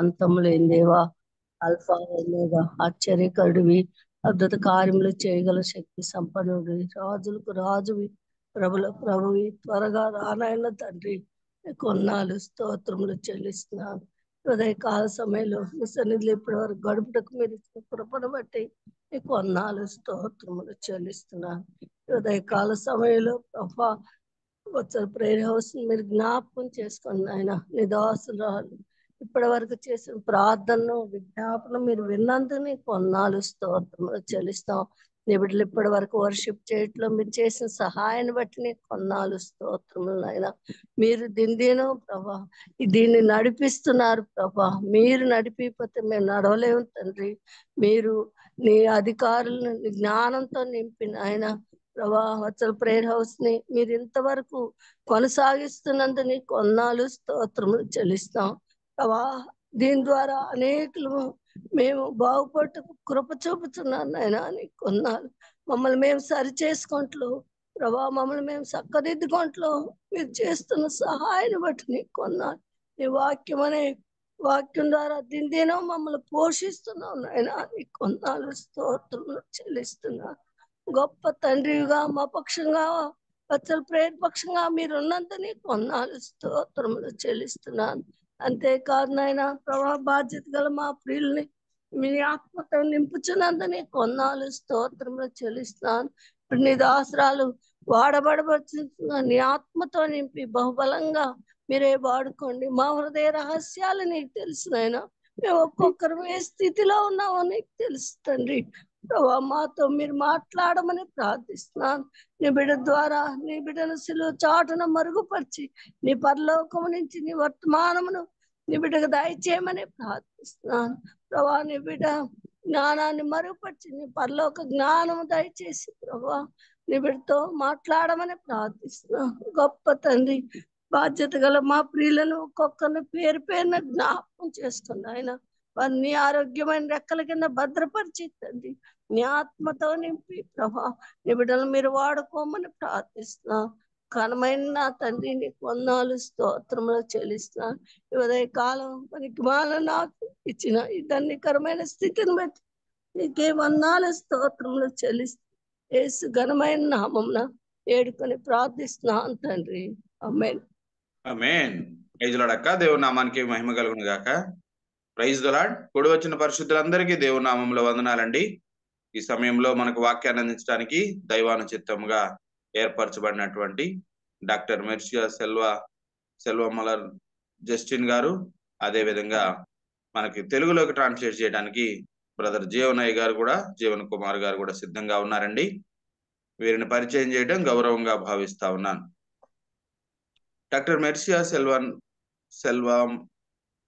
అంతం లేని దేవా, అల్ఫా ఒమేగా, ఆశ్చర్యకరుడివి, అద్భుత కార్యములు చేయగల శక్తి సంపన్నుడి, రాజులకు రాజువి, ప్రభుల ప్రభువి, త్వరగా రానాయన తండ్రి, కొన్నాళ్ళు స్తోత్రములు చెల్లిస్తున్నాను. ఉదయకాల సమయంలో మీ సన్నిధిలో ఇప్పటి వరకు గడుపుటకు మీరు ఇచ్చిన కృపను బట్టి మీకు కొన్నాళ్ళు స్తోత్రములు చెల్లిస్తున్నాను. ఉదయకాల సమయంలో ప్రభా వచ్చే ప్రేయర్ హౌస్ మీరు జ్ఞాపకం చేసుకోండి ఆయన. నీ దాసురాలు ఇప్పటి వరకు చేసిన ప్రార్థనలు విజ్ఞాపన మీరు విన్నందుకు కొన్నాళ్ళు స్తోత్రములు చెల్లిస్తాం. నీ బిడ్డలు ఇప్పటి వరకు వర్షిప్ చేయట్లో మీరు చేసిన సహాయాన్ని బట్టి నీకు కొన్నాళ్ళు స్తోత్రములు అయినా. మీరు దిందేనో ప్రభా దీన్ని నడిపిస్తున్నారు ప్రభా. మీరు నడిపిపోతే మేము నడవలేము తండ్రి. మీరు నీ అధికారులను నీ జ్ఞానంతో నింపిన ఆయన ప్రభా వచ్చల ప్రేయర్ హౌస్ ని మీరు ఇంతవరకు కొనసాగిస్తున్నందుకు నీకు కొన్నాళ్ళు స్తోత్రములు చెల్లిస్తాం ప్రభా. దీని ద్వారా అనేకులు మేము బాగుపట్టుకు కృప చూపుతున్నాను ఆయన. నీకు కొన్నాళ్ళు మమ్మల్ని మేము సరి చేసుకుంటూ ప్రభా, మమ్మల్ని మేము చక్కదిద్దుకుంటూ మీరు చేస్తున్న సహాయాన్ని బట్టి నీకు కొన్నాళ్ళు. నీ వాక్యం అనే వాక్యం ద్వారా దినదినో మమ్మల్ని పోషిస్తున్నావు నాయన. నీకు కొన్నాళ్ళు స్తోత్రములు చెల్లిస్తున్నాను. గొప్ప తండ్రిగా మా పక్షంగా వచ్చల ప్రేర పక్షంగా మీరు ఉన్నంతని కొన్నాళ్ళు స్తోత్రములు చెల్లిస్తున్నాను. అంతేకాదు నాయన ప్రభా, బాధ్యత గల మా ప్రియుల్ని మీ ఆత్మతో నింపుచున్నందుని కొన్నాళ్ళు స్తోత్రములు చెల్లిస్తున్నాను. ఇప్పుడు నీ దాసరాలు వాడబడబడుతున్న నీ ఆత్మతో నింపి బహుబలంగా మీరే వాడుకోండి. మా హృదయ రహస్యాలు నీకు తెలుసు నాయన. మేము ఒక్కొక్కరు ఏ స్థితిలో ఉన్నామో నీకు తెలుసు తండ్రి. ప్రభా మాతో మీరు మాట్లాడమని ప్రార్థిస్తున్నాను. నీ బిడ్డ ద్వారా నీ బిడ్డను సిలువ చాటున మరుగుపరిచి నీ పరలోకము నుంచి నీ వర్తమానమును నీ బిడ్డకు దయచేయమని ప్రార్థిస్తున్నాను. ప్రభా నీ బిడ్డ జ్ఞానాన్ని మరుగుపరిచి నీ పరలోక జ్ఞానము దయచేసి ప్రభా నీ బిడ్డతో మాట్లాడమని ప్రార్థిస్తున్నాను. గొప్ప తండ్రి, బాధ్యత గల మా ప్రియులను ఒక్కొక్కరిని పేరు పేరున జ్ఞాపకం చేసుకుని ఆయన వారిని ఆరోగ్యమైన రెక్కల కింద భద్రపరిచి తండ్రి నీ ఆత్మతో నింపి ప్రభా నీ బిడ్డలు మీరు వాడుకోమని ప్రార్థిస్తున్నా. ఘనమైన నా తండ్రి నీకు వందనాలు స్తోత్రములు చెల్లిస్తున్నా. ఉదయ కాలం మనకి మాల నాకు ఇచ్చిన ఈ ధన్యకరమైన స్థితిని బట్టి నీకే వందనాలు స్తోత్రములు చెల్లిస్తూ యేసు ఘనమైన నామమున ఏడుకొని ప్రార్థిస్తున్నాను తండ్రి. ఆమేన్. ఆమేన్. ప్రైజ్ లార్డ్ అక్క. దేవుని నామానికి మహిమ కలుగును గాక. Praise the Lord. కూడి వచ్చిన పరిశుద్ధులందరికీ దేవుని నామంలో వందనాలండి. ఈ సమయంలో మనకు వాక్యాన్ని అందించడానికి దైవానుచిత్తముగా ఏర్పరచబడినటువంటి డాక్టర్ మెర్సియా సెల్వమలర్ జస్టిన్ గారు, అదే విధంగా మనకి తెలుగులోకి ట్రాన్స్లేట్ చేయడానికి బ్రదర్ జీవనయ్య గారు కూడా, జీవన్ కుమార్ గారు కూడా సిద్ధంగా ఉన్నారండి. వీరిని పరిచయం చేయడం గౌరవంగా భావిస్తా ఉన్నాను. Doctor Mercia Selvam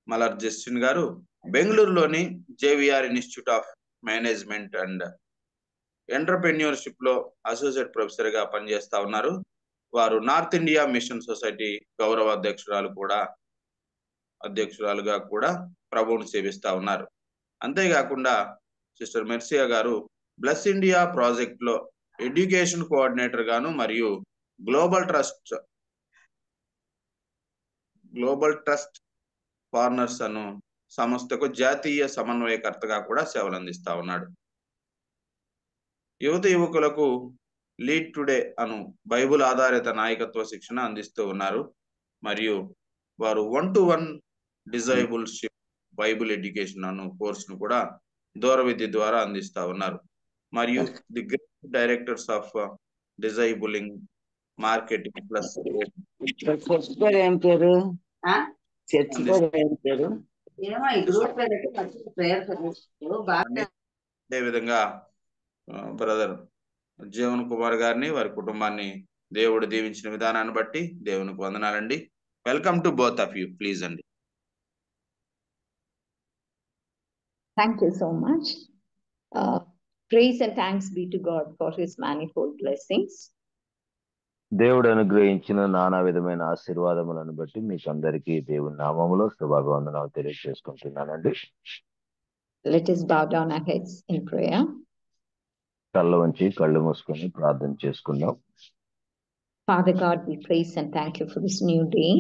Malar Justin గారు బెంగళూరులోని JVR institute of management and entrepreneurship లో అసోసియేట్ ప్రొఫెసర్ గా పనిచేస్తా ఉన్నారు. వారు నార్త్ ఇండియా మిషన్ సొసైటీ గౌరవ అధ్యక్షురాలుగా కూడా ప్రభువును సేవిస్తా ఉన్నారు. అంతేకాకుండా సిస్టర్ మెర్సియా గారు బ్లెస్ ఇండియా ప్రాజెక్ట్ లో ఎడ్యుకేషన్ కోఆర్డినేటర్ గాను మరియు గ్లోబల్ ట్రస్ట్ పార్ట్నర్స్ అను సంస్థకు జాతీయ సమన్వయకర్తగా కూడా సేవలు అందిస్తా ఉన్నాడు. యువకులకు లీడ్ టుడే అను బైబుల్ ఆధారిత నాయకత్వ శిక్షణ అందిస్తూ ఉన్నారు. మరియు వారు 1-to-1 డిజైబుల్షిప్ బైబుల్ ఎడ్యుకేషన్ అను కోర్సును కూడా దూర విద్య ద్వారా అందిస్తా ఉన్నారు. మరియు the great directors of disabling marketing plus అదే విధంగా బ్రదర్ జీవన్ కుమార్ గారిని, వారి కుటుంబాన్ని దేవుడు దీవించిన విధానాన్ని బట్టి దేవునికి వందనాలండి. Welcome to both of you. Please అండి. Thank you so much. Praise and thanks be to God for his manifold blessings. దేవుడు అనుగ్రహించిన నానా విధమైన ఆశీర్వాదములను బట్టి మీకు అందరికీ దేవుని నామములో శుభాభివందనాలు తెలియజేసుకుంటున్నానండి. Let us bow down our heads in prayer. కళ్ళు వంచి కళ్ళు మూసుకొని ప్రార్థన చేసుకుందాం. Father God, we praise and thank you for this new day.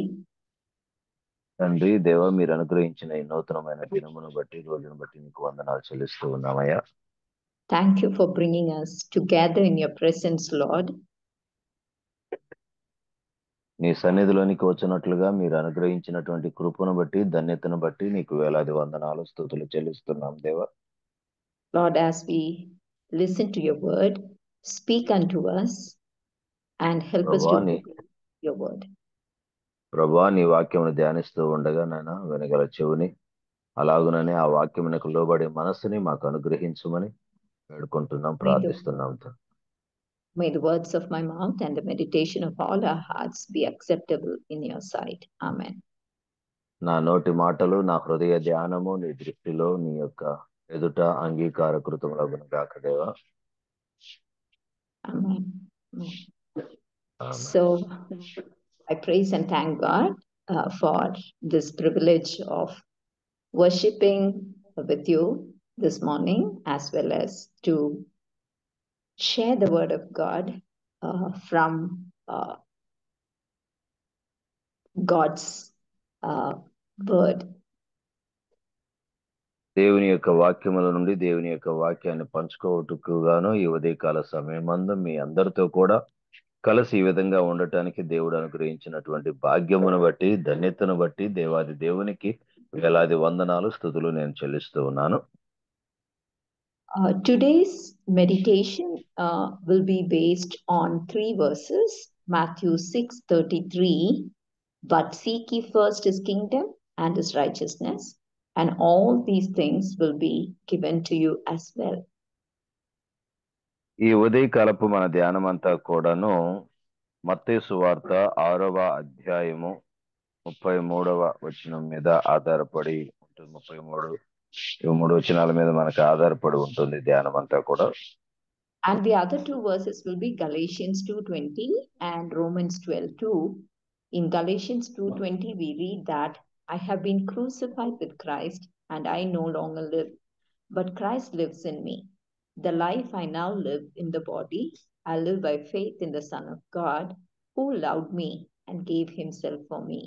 తండ్రి దేవ, మీరు అనుగ్రహించిన ఈ నూతనమైన దినమును బట్టి, రోజును బట్టి నీకు వందనాలు చెల్లిస్తూ ఉన్నామయ్యా. Thank you for bringing us together in your presence, Lord. నీ సన్నిధిలోనికి వచ్చినట్లుగా మీరు అనుగ్రహించినటువంటి కృపను బట్టి, ధన్యతను బట్టి నీకు వేలాది వందనాలు, స్తుతులు చెల్లిస్తున్నాం దేవ. Lord, as we listen to your word, speak unto us and help us to ప్రభా, obey your word. ప్రభా, నీ వాక్యమును ధ్యానిస్తూ ఉండగా నాయన వెనగల చెవుని, అలాగుననే ఆ వాక్యమునకు లోబడే మనస్సుని మాకు అనుగ్రహించమని వేడుకుంటున్నాం, ప్రార్థిస్తున్నాం. May the words of my mouth and the meditation of all our hearts be acceptable in your sight. Amen. నా నోటి మాటలు, నా హృదయ ధ్యానము నీ దృష్టిలో నీ యొక్క ఎదుట అంగీకారకృతములగును గాక దేవా. Amen. So I praise and thank God for this privilege of worshiping with you this morning, as well as to share the word of God from God's word. దేవుని యొక్క వాక్యముల నుండి దేవుని యొక్క వాక్యాన్ని పంచుకోవటకు గాను ఈ ఉదయకాల సమయమందు మీ అందరితో కూడా కలిసి ఈ విధంగా ఉండటానికి దేవుడు అనుగ్రహించినటువంటి భాగ్యమును బట్టి, ధన్యతను బట్టి దేవాది దేవునికి వేలాది వందనాలు, స్తుతులు నేను చెల్లిస్తూ ఉన్నాను. Today's meditation will be based on 3 verses. Matthew 6:33, but seek ye first his kingdom and his righteousness, and all these things will be given to you as well. ఈ ఉదయకాలపు మన ధ్యానం అంతా కూడాను మత్తయి సువార్త 6వ అధ్యాయము 33వ వచనం మీద ఆధారపడి ఉంటుంది. 33 వచనాల మీద మనకు ఆధారపడి ఉంటుంది ధ్యానం అంతా కూడా. And the other 2 verses will be Galatians 2:20 and Romans 12:2. In Galatians 2:20 we read that I have been crucified with Christ, and I no longer live, but Christ lives in me. The life I now live in the body, I live by faith in the Son of God, who loved me and gave himself for me.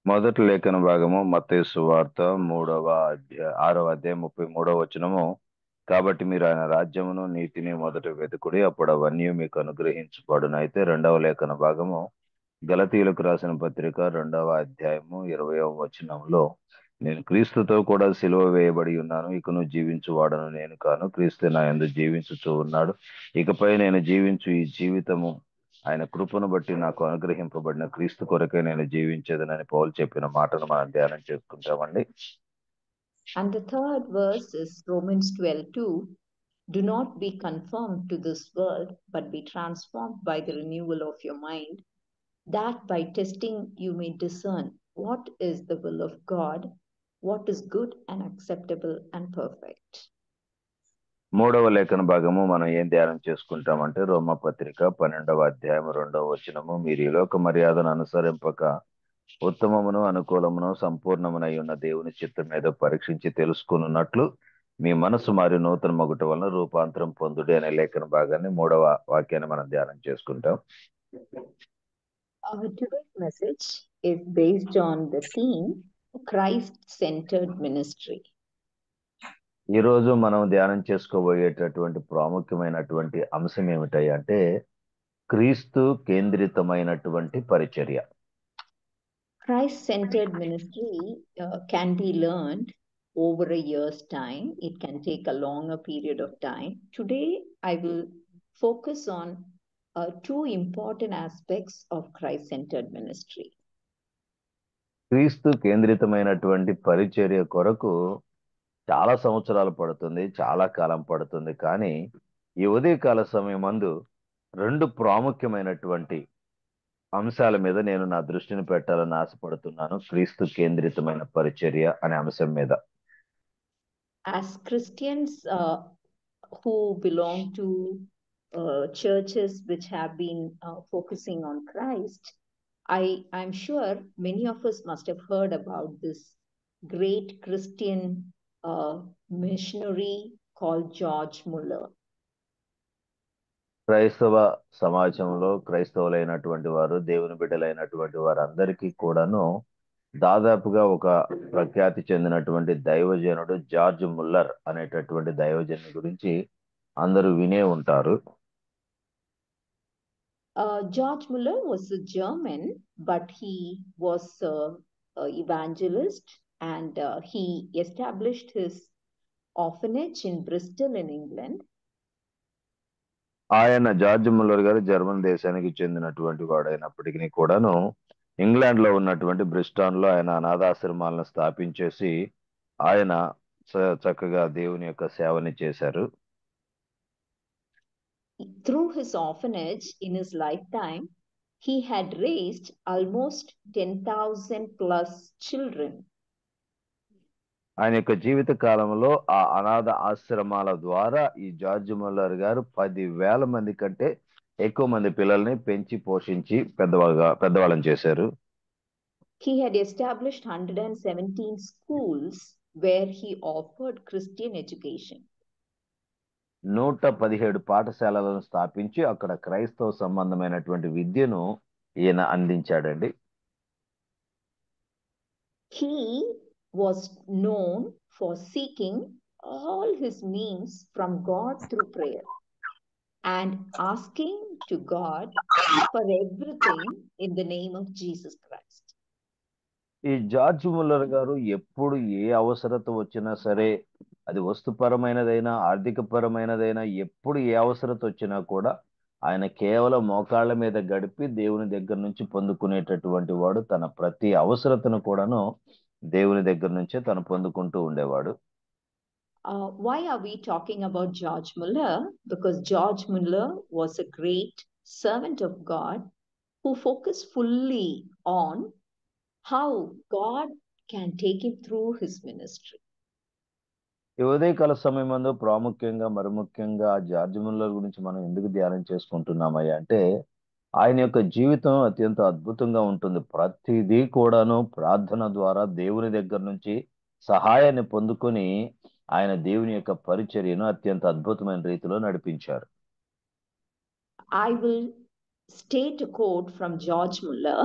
మొదటి లేఖన భాగము మత్తయి సువార్త 6వ అధ్యాయం 33వ వచనము. కాబట్టి మీరు ఆయన రాజ్యమును నీతిని మొదట వెతుకుడి, అప్పుడు అవన్నీ మీకు అనుగ్రహించబడును. అయితే 2వ లేఖన భాగము గలతీయులకు రాసిన పత్రిక 2వ అధ్యాయము 20వ వచనంలో, నేను క్రీస్తుతో కూడా సిలువ వేయబడి ఉన్నాను, ఇకను జీవించువాడను నేను కాను, క్రీస్తు నా యందు జీవించుచూ ఉన్నాడు, ఇకపై నేను జీవించు ఈ జీవితము ఆయన కృపను బట్టి నాకు అనుగ్రహింపబడిన క్రీస్తు కొరకే నేను జీవించేదనని పౌలు చెప్పిన మాటను మనం ధ్యానం చేసుకుంటామండి. And the third verse is Romans 12:2. Do not be conformed to this world, but be transformed by the renewal of your mind, that by testing you may discern what is the will of God, what is good and acceptable and perfect. 3వ లేఖన భాగము మనం ఏం ధ్యానం చేసుకుంటామంటే రోమా పత్రిక 12వ అధ్యాయం 2వ వచనము, మీరు ఈ లోక మర్యాదను అనుసరింపక ఉత్తమమును అనుకూలమును సంపూర్ణమునై ఉన్న దేవుని చిత్తం మీద పరీక్షించి తెలుసుకున్నట్లు మీ మనసు మారి నూతన మగుట వలన రూపాంతరం పొందుడి అనే లేఖన భాగాన్ని 3వ వాక్యాన్ని మనం ధ్యానం చేసుకుంటాం. Today's message is based on the theme Christ-centered ministry. ఈ రోజు మనం ధ్యానం చేసుకోబోయేటటువంటి ప్రాముఖ్యమైనటువంటి అంశం ఏమిటంటే క్రీస్తు కేంద్రితమైనటువంటి పరిచర్య. Christ-centered ministry can be learned over a year's time. It can take a longer period of time. Today, I will focus on 2 important aspects of Christ-centered ministry. క్రీస్తు కేంద్రితమైనటువంటి పరిచర్య కొరకు చాలా సంవత్సరాలు పడుతుంది, చాలా కాలం పడుతుంది. కానీ ఈ ఉదయకాల సమయమందు 2 ప్రాముఖ్యమైనటువంటి అంశాల మీద నేను నా దృష్టిని పెట్టాలని ఆశపడుతున్నాను. క్రీస్తు కేంద్రితమైన పరిచర్య అనే అంశం మీద. As Christians who belong to churches which have been focusing on Christ, I'm sure many of us must have heard about this great Christian missionary called George Muller. క్రైస్తవ సమాజంలో క్రైస్తవులైనటువంటి వారు, దేవుని బిడ్డలైనటువంటి వారందరికీ కూడాను దాదాపుగా ఒక ప్రఖ్యాతి చెందినటువంటి దైవజనుడు జార్జ్ ముల్లర్ అనేటటువంటి దైవజనుడి గురించి అందరూ వినే ఉంటారు. George Muller was a German, but he was an evangelist, and he established his orphanage in Bristol in England. ఆయన జార్జ్ ముల్లర్ గారు జర్మన్ దేశానికి చెందినటువంటి వాడైనప్పటికీ కూడాను ఇంగ్లాండ్ లో ఉన్నటువంటి బ్రిస్టాన్ లో ఆయన అనాథాశ్రమాలను స్థాపించేసి ఆయన చక్కగా దేవుని యొక్క సేవని చేశారు. Through his orphanage in his lifetime, he had raised almost 10,000 plus children. ఆయన యొక్క జీవిత కాలంలో ఆ అనాథ ఆశ్రమాల ద్వారా ఈ జార్జ్ ముల్లర్ గారు 10,000 మంది కంటే ఎక్కువ మంది పిల్లల్ని పెంచి పోషించి పెద్దవాళ్ళని చేశారు. He had established 117 schools where he offered Christian education. 117 పాఠశాలలను స్థాపించి అక్కడ క్రైస్తవ సంబంధమైనటువంటి విద్యను ఈయన అందించాడండి. He was known for seeking all his needs from God through prayer and asking to God for everything in the name of Jesus Christ. ఈ George Muller గారు ఎప్పుడు ఏ అవసరత వచ్చినా సరే, అది వస్తుపరమైనదైనా ఆర్థికపరమైనదైనా, ఎప్పుడు ఏ అవసరత వచ్చినా కూడా ఆయన కేవలం మోకాళ్ళ మీద గడిపి దేవుని దగ్గర నుంచి పొందుకునేటటువంటి వాడు. తన ప్రతి అవసరతను కూడాను దేవుని దగ్గర నుంచే తను పొందుకుంటూ ఉండేవాడు. Why are we talking about George Muller? Because George Muller was a great servant of God who focused fully on how God can take him through his ministry. ఈ ఉదయకాల సమయమందు ప్రాముఖ్యంగా మరి ముఖ్యంగా జార్జ్ ముల్లర్ గురించి మనం ఎందుకు ధ్యానం చేసుకుంటున్నామయ్యా అంటే, ఆయన యొక్క జీవితం అత్యంత అద్భుతంగా ఉంటుంది. ప్రతిదీ కూడాను ప్రార్థన ద్వారా దేవుని దగ్గర నుంచి సహాయాన్ని పొందుకొని ఆయన దేవుని యొక్క పరిచర్యను అత్యంత అద్భుతమైన రీతిలో నడిపించారు. I will state a quote from George Muller.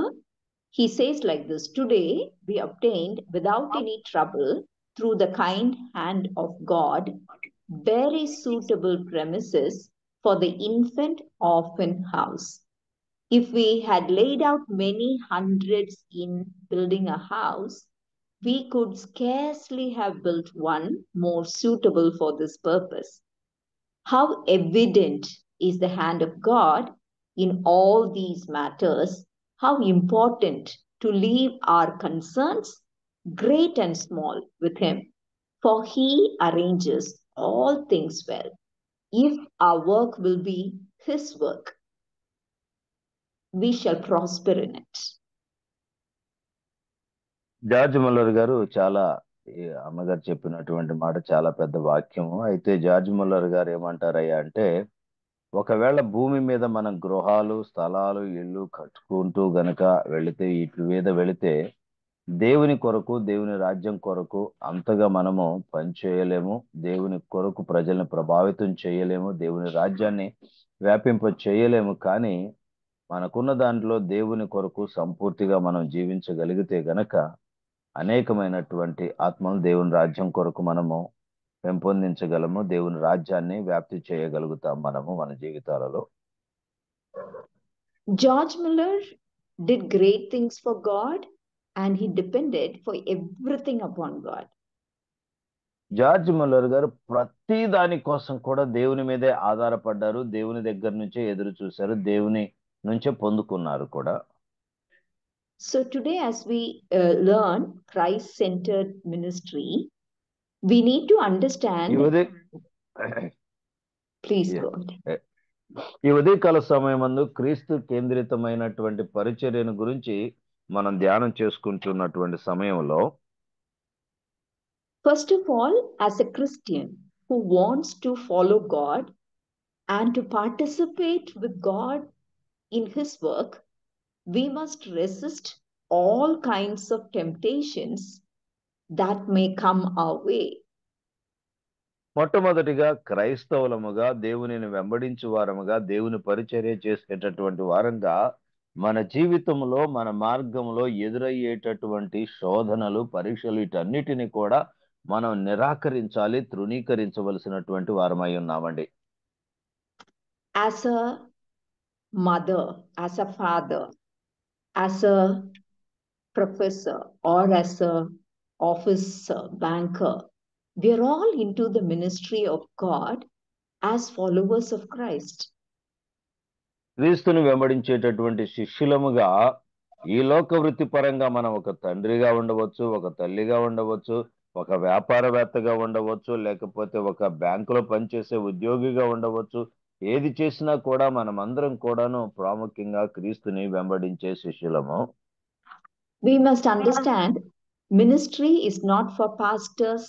He says like this: "Today we obtained without any trouble, through the kind hand of God, very suitable premises for the infant orphan house. If we had laid out many hundreds in building a house, we could scarcely have built one more suitable for this purpose. How evident is the hand of God in all these matters, how important to leave our concerns, great and small, with him, for he arranges all things well. If our work will be his work, we shall prosper in it." George Muller గారు చాలా, అమ్మగారు చెప్పినటువంటి మాట చాలా పెద్ద వాక్యము. అయితే George Muller గారు ఏమంటారయ్యా అంటే, ఒకవేళ భూమి మీద మనం గృహాలు, స్థలాలు, ఇళ్ళు కట్టుకుంటూ గనక వెళితే, ఇటు మీద వెళితే దేవుని కొరకు, దేవుని రాజ్యం కొరకు అంతగా మనము పనిచేయలేము. దేవుని కొరకు ప్రజల్ని ప్రభావితం చేయలేము. దేవుని రాజ్యాన్ని వ్యాపింప చేయలేము. కానీ మనకున్న దాంట్లో దేవుని కొరకు సంపూర్తిగా మనం జీవించగలిగితే గనక అనేకమైనటువంటి ఆత్మలు దేవుని రాజ్యం కొరకు మనము పెంపొందించగలము. దేవుని రాజ్యాన్ని వ్యాప్తి చేయగలుగుతాం మనము మన జీవితాలలో. George Muller did great things for God, and he depended for everything upon God. George Muller గారు ప్రతి దాని కోసం కూడా దేవుని మీదే ఆధారపడ్డారు. దేవుని దగ్గర నుంచే ఎదురు చూశారు. దేవుని నుంచే పొందుకున్నారు కూడా. So today, as we learn Christ-centered ministry, we need to understand. Please go ahead. ఈ ఉదయకాల సమయమందు క్రీస్తు కేంద్రితమైనటువంటి పరిచర్యను గురించి మనం ధ్యానం చేసుకుంటున్నటువంటి సమయంలో, first of all, as a Christian who wants to follow God and to participate with God in his work, we must resist all kinds of temptations that may come our way. మొట్టమొదటిగా క్రైస్తవులముగా, దేవునిని వెంబడించు వారముగా, దేవుని పరిచర్య చేసేటటువంటి వారంగా మన జీవితంలో, మన మార్గంలో ఎదురయ్యేటటువంటి శోధనలు, పరీక్షలు వీటన్నిటిని కూడా మనం నిరాకరించాలి, తృణీకరించవలసినటువంటి వారమై ఉన్నామండి. As a mother, as a father, as a professor, or as a officer, banker, we are all into the ministry of God as followers of Christ. క్రీస్తుని వెంబడించేటటువంటి శిష్యులముగా ఈ లోక వృత్తిపరంగా మనం ఒక తండ్రిగా ఉండవచ్చు, ఒక తల్లిగా ఉండవచ్చు, ఒక వ్యాపారవేత్తగా ఉండవచ్చు, లేకపోతే ఒక బ్యాంకులో పనిచేసే ఉద్యోగిగా ఉండవచ్చు. ఏది చేసినా కూడా మనమందరం కూడాను ప్రాముఖ్యంగా క్రీస్తుని వెంబడించే శిష్యులము. We must understand ministry is not for pastors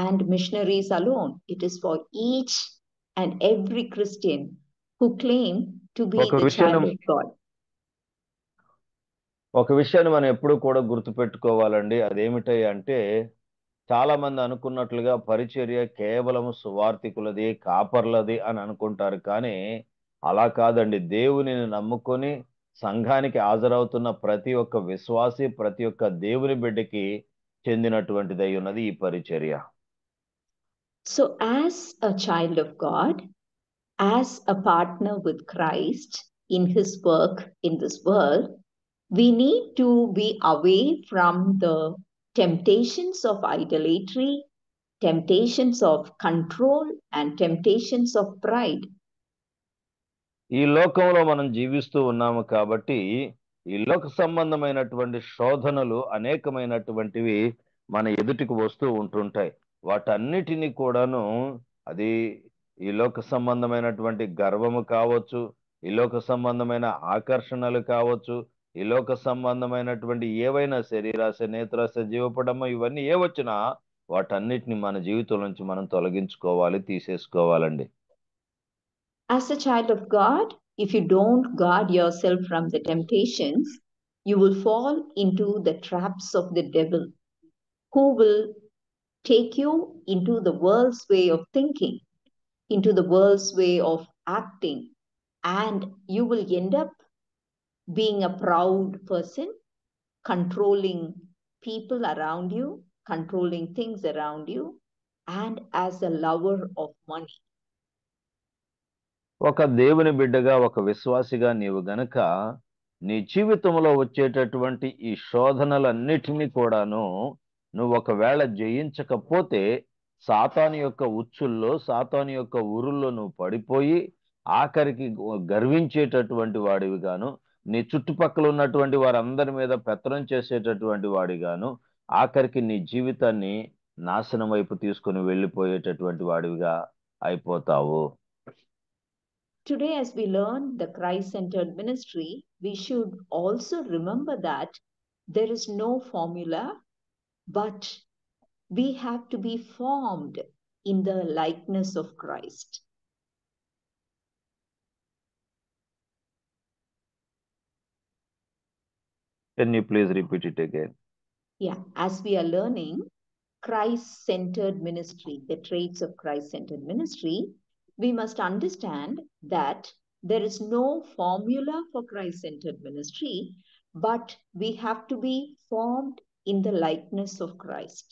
and missionaries alone. It is for each and every Christian who claim to be ఒక the విషయం child of God. ఒక విషయాన్ని మనం ఎప్పుడు కూడా గుర్తుపెట్టుకోవాలండి. అదేమిటి అంటే, చాలా మంది అనుకున్నట్లుగా పరిచర్య కేవలం సువార్థికులది, కాపర్లది అని అనుకుంటారు. కానీ అలా కాదండి. దేవునిని నమ్ముకొని సంఘానికి హాజరవుతున్న ప్రతి ఒక్క విశ్వాసి, ప్రతి ఒక్క దేవుని బిడ్డకి చెందినటువంటిదై ఉన్నది ఈ పరిచర్య. So, as a child of God, as a partner with Christ in his work in this world, we need to be away from the temptations of idolatry, temptations of control, and temptations of pride. ఈ లోకంలో మనం జీవిస్తూ ఉన్నాము కాబట్టి ఈ లోక సంబంధమైనటువంటి శోధనలు అనేకమైనటువంటివి మన ఎదుటికి వస్తూ ఉంటుంటాయి. వాటన్నిటిని కూడాను అది ఈ లోక సంబంధమైనటువంటి గర్వము కావచ్చు, ఈ లోక సంబంధమైన ఆకర్షణలు కావచ్చు, ఈ లోక సంబంధమైనటువంటి ఏవైనా శరీరాశ, నేత్రాశ, జీవపడము ఇవన్నీ ఏ వచ్చినా వాటన్నిటిని మన జీవితం నుంచి మనం తొలగించుకోవాలి, తీసేసుకోవాలండి. As a child of God, if you don't guard yourself from the temptations, you will fall into the traps of the devil, who will take you into the world's way of thinking, into the world's way of acting, and you will end up being a proud person, controlling people around you, controlling things around you, and as a lover of money. ఒక దేవుని బిడ్డగా, ఒక విశ్వాసిగా నీవు గనక నీ జీవితంలో వచ్చేటటువంటి ఈ శోధనలన్నిటినీ కూడాను నువ్వు ఒకవేళ జయించకపోతే సాతాను యొక్క ఉచ్చుల్లో, సాతాను యొక్క ఉరుల్లో నువ్వు పడిపోయి ఆఖరికి గర్వించేటటువంటి వాడివిగాను, నీ చుట్టుపక్కల ఉన్నటువంటి వారందరి మీద పెత్తనం చేసేటటువంటి వాడిగాను, ఆఖరికి నీ జీవితాన్ని నాశనం వైపు తీసుకుని వెళ్ళిపోయేటటువంటి వాడివిగా అయిపోతావు. Today, as we learn the Christ-centered ministry, we should also remember that there is no formula, but we have to be formed in the likeness of Christ. Can you please repeat it again? Yeah, as we are learning Christ-centered ministry, the traits of Christ-centered ministry, we must understand that there is no formula for Christ-centered ministry, but we have to be formed in the likeness of Christ.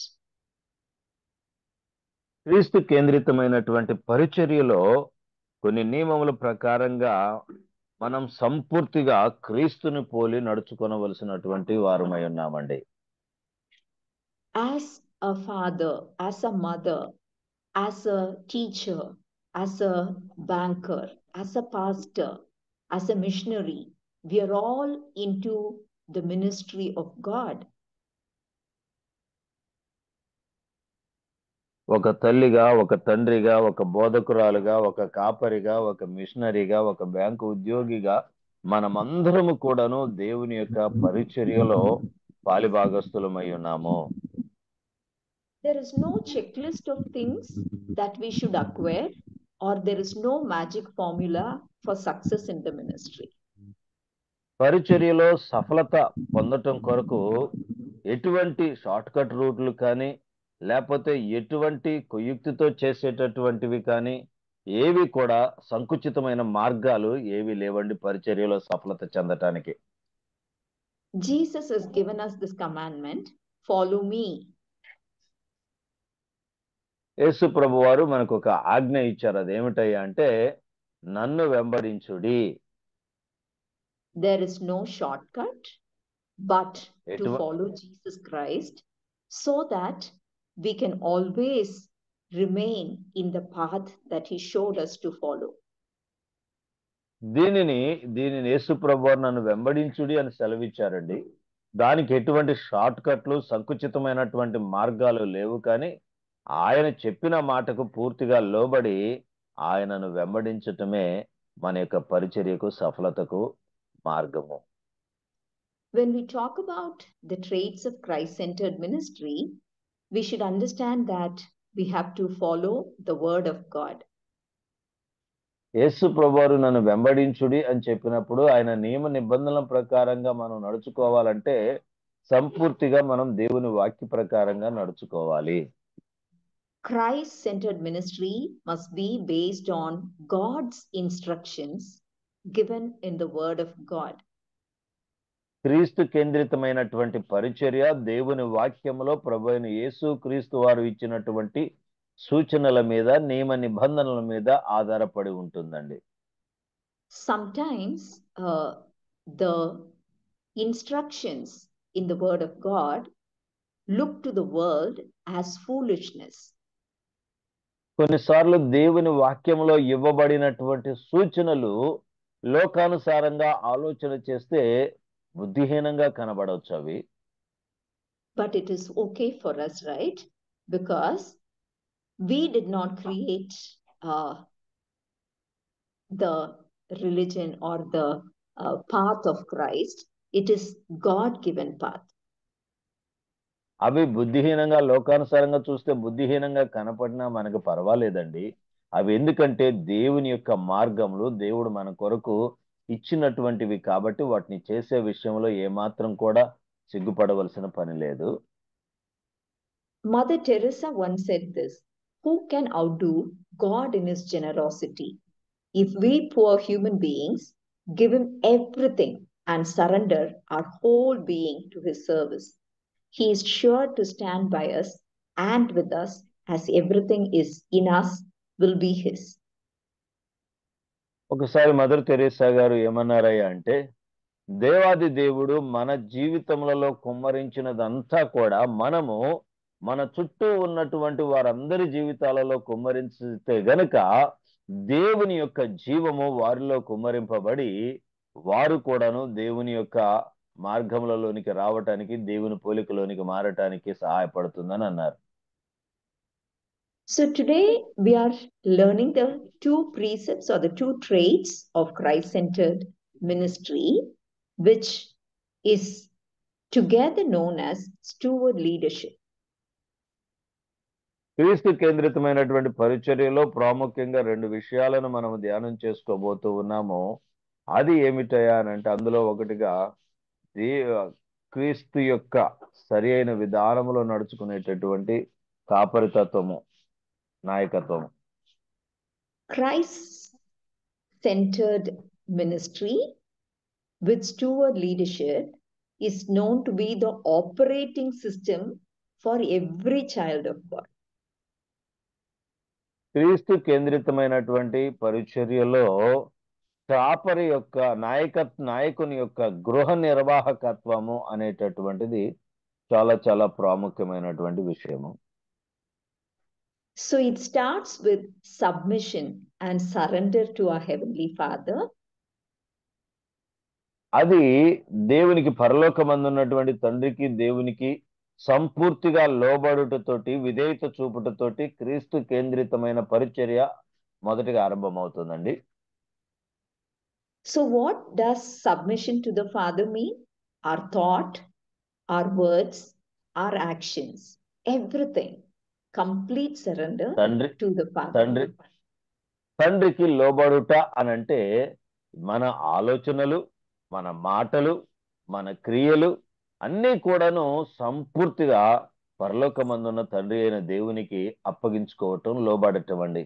క్రీస్తు కేంద్రితమైనటువంటి పరిచర్యలో కొన్ని నియమముల ప్రకారంగా మనం సంపూర్తిగా క్రీస్తుని పోలి నడుచుకొనవలసినటువంటి వారమై ఉన్నామండి. As a father, as a mother, as a teacher, as a banker, as a pastor, as a missionary, we are all into the ministry of God. ఒక తల్లిగా, ఒక తండ్రిగా, ఒక బోధకురాలుగా, ఒక కాపరిగా, ఒక మిషనరీగా, ఒక బ్యాంకు ఉద్యోగిగా మనమందరము కూడాను దేవుని యొక్క పరిచర్యలో పాలిభాగస్తులమై ఉన్నాము. There is no checklist of things that we should acquire, or there is no magic formula for success in the ministry. పరిచర్యలో సఫలత పొందటం కొరకు ఎటువంటి షార్ట్ కట్ రూట్లు కానీ, లేకపోతే ఎటువంటి కుయుక్తితో చేసేటటువంటివి కానీ ఏవి కూడా సంకుచితమైన మార్గాలు ఏవి లేవండి పరిచర్యలో సఫలత చెందటానికి. Jesus has given us this commandment, follow me. యేసు ప్రభు వారు మనకు ఒక ఆజ్ఞ ఇచ్చారు. అదేమిటయ్యా అంటే నన్ను వెంబడించుడి. There is no shortcut but to ఎటువ follow Jesus Christ, so that we can always remain in the path that he showed us to follow. దీనిని యేసు ప్రభు వారు నన్ను వెంబడించుడి అని సెలవిచ్చారండి. దానికి ఎటువంటి షార్ట్ కట్లు సంకుచితమైనటువంటి మార్గాలు లేవు. కానీ ఆయన చెప్పిన మాటకు పూర్తిగా లోబడి ఆయనను వెంబడించటమే మన యొక్క పరిచర్యకు సఫలతకు మార్గము. When we talk about the traits of Christ-centered ministry, we should understand that we have to follow the word of God. యేసు ప్రభువారు నన్ను వెంబడించుడి అని చెప్పినప్పుడు ఆయన నియమ నిబంధనల ప్రకారంగా మనం నడుచుకోవాలంటే సంపూర్తిగా మనం దేవుని వాక్య ప్రకారంగా నడుచుకోవాలి. Christ-centered ministry must be based on God's instructions given in the word of God. క్రీస్తు కేంద్రితమైనటువంటి పరిచర్య దేవుని వాక్యములో ప్రభువైన యేసు క్రీస్తు వారు ఇచ్చినటువంటి సూచనల మీద నియమ నిబంధనల మీద ఆధారపడి ఉంటుందండి. Sometimes the instructions in the word of God look to the world as foolishness. కొన్నిసార్లు దేవుని వాక్యంలో ఇవ్వబడినటువంటి సూచనలు లోకానుసారంగా ఆలోచన చేస్తే బుద్ధిహీనంగా కనబడవచ్చు అవి. But it is okay for us, right? Because we did not create the religion or the path of Christ. It is God-given path. అవి బుద్ధిహీనంగా లోకానుసారంగా చూస్తే బుద్ధిహీనంగా కనపడినా మనకు పర్వాలేదండి. అవి ఎందుకంటే దేవుని యొక్క మార్గములు దేవుడు మన కొరకు ఇచ్చినటువంటివి కాబట్టి వాటిని చేసే విషయంలో ఏమాత్రం కూడా సిగ్గుపడవలసిన పని లేదు. Mother Teresa once said this, who can outdo God in his generosity? If we poor human beings give him everything and surrender our whole being to his service, he is sure to stand by us and with us, as everything is in us will be his. ఒకసారి mother Teresa గారు ఏమన్నారయ్యా అంటే దేవాది దేవుడు మన జీవితములలో కుమ్మరించినదంతా కూడా మనము మన చుట్టూ ఉన్నటువంటి వారందరి జీవితాలలో కుమ్మరించితే గనుక దేవుని యొక్క జీవము వారిలో కుమ్మరింపబడి వారు కూడాను దేవుని యొక్క మార్గములలోనికి రావటానికి దేవుని పోలికలోనికి మారటానికి సహాయపడుతుందని అన్నారు. So today we are learning the two precepts or the two traits of Christ-centered ministry, which is together known as steward leadership. క్రీస్తు కేంద్రితమైనటువంటి పరిచర్యలో ప్రాముఖ్యంగా రెండు విషయాలను మనం ధ్యానం చేసుకోబోతూ ఉన్నాము. అది ఏమిటయా అని అంటే అందులో ఒకటిగా క్రీస్తు యొక్క సరి అయిన విధానములో నడుచుకునేటటువంటి కాపరితత్వము, నాయకత్వము. Christ-centered ministry with steward leadership is known to be the operating system for every child of God. క్రీస్తు కేంద్రితమైనటువంటి పరిచర్యలో కాపరి యొక్క నాయకుని యొక్క గృహ నిర్వాహకత్వము అనేటటువంటిది చాలా చాలా ప్రాముఖ్యమైనటువంటి విషయము. So it starts with submission and surrender to our Heavenly Father. అది దేవునికి పరలోకమందున్నటువంటి తండ్రికి దేవునికి సంపూర్తిగా లోబడుటతోటి విధేయత చూపుటతోటి క్రీస్తు కేంద్రితమైన పరిచర్య మొదటిగా ఆరంభమవుతుందండి. So what does submission to the Father mean? Our thought, our words, our actions, everything. Complete surrender to the Father. తండ్రికి లోబడుట అనంటే మన ఆలోచనలు, మన మాటలు, మన క్రియలు అన్నీ కూడాను సంపూర్తిగా పరలోకమందున్న తండ్రి అయిన దేవునికి అప్పగించుకోవటం, లోబడటం అండి.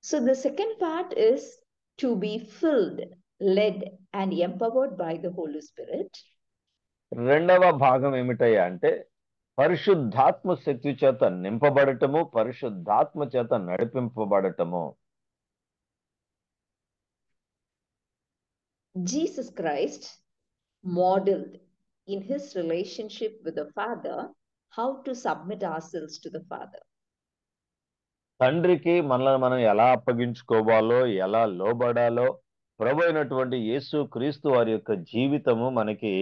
So the second part is to be filled, led and empowered by the Holy Spirit. రెండవ భాగం ఏమిటయ్యా అంటే పరిశుద్ధాత్మ శక్తి చేత నింపబడటము, పరిశుద్ధాత్మ చేత నడిపింపబడటము. Jesus Christ modeled in his relationship with the Father how to submit ourselves to the Father. తండ్రికి మనల్ని మనం ఎలా అప్పగించుకోవాలో, ఎలా లోబడాలో ప్రభు అయినటువంటి యేసు క్రీస్తు వారి యొక్క జీవితము మనకి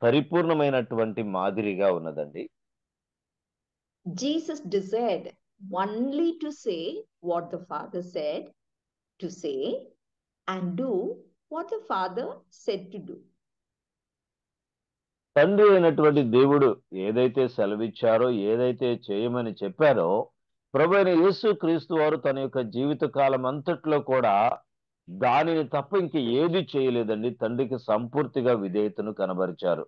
పరిపూర్ణమైనటువంటి మాదిరిగా ఉన్నదండి. Jesus desired only to say what the Father said to say and do what the Father said to do. తండ్రి అయినటువంటి దేవుడు ఏదైతే సెలవిచ్చారో, ఏదైతే చేయమని చెప్పారో ప్రభు అయిన యేసు క్రీస్తు వారు తన యొక్క జీవిత కాలం అంతట్లో కూడా దానిని తప్ప ఇంక ఏది చేయలేదండి. తండ్రికి సంపూర్తిగా విధేయతను కనబరిచారు.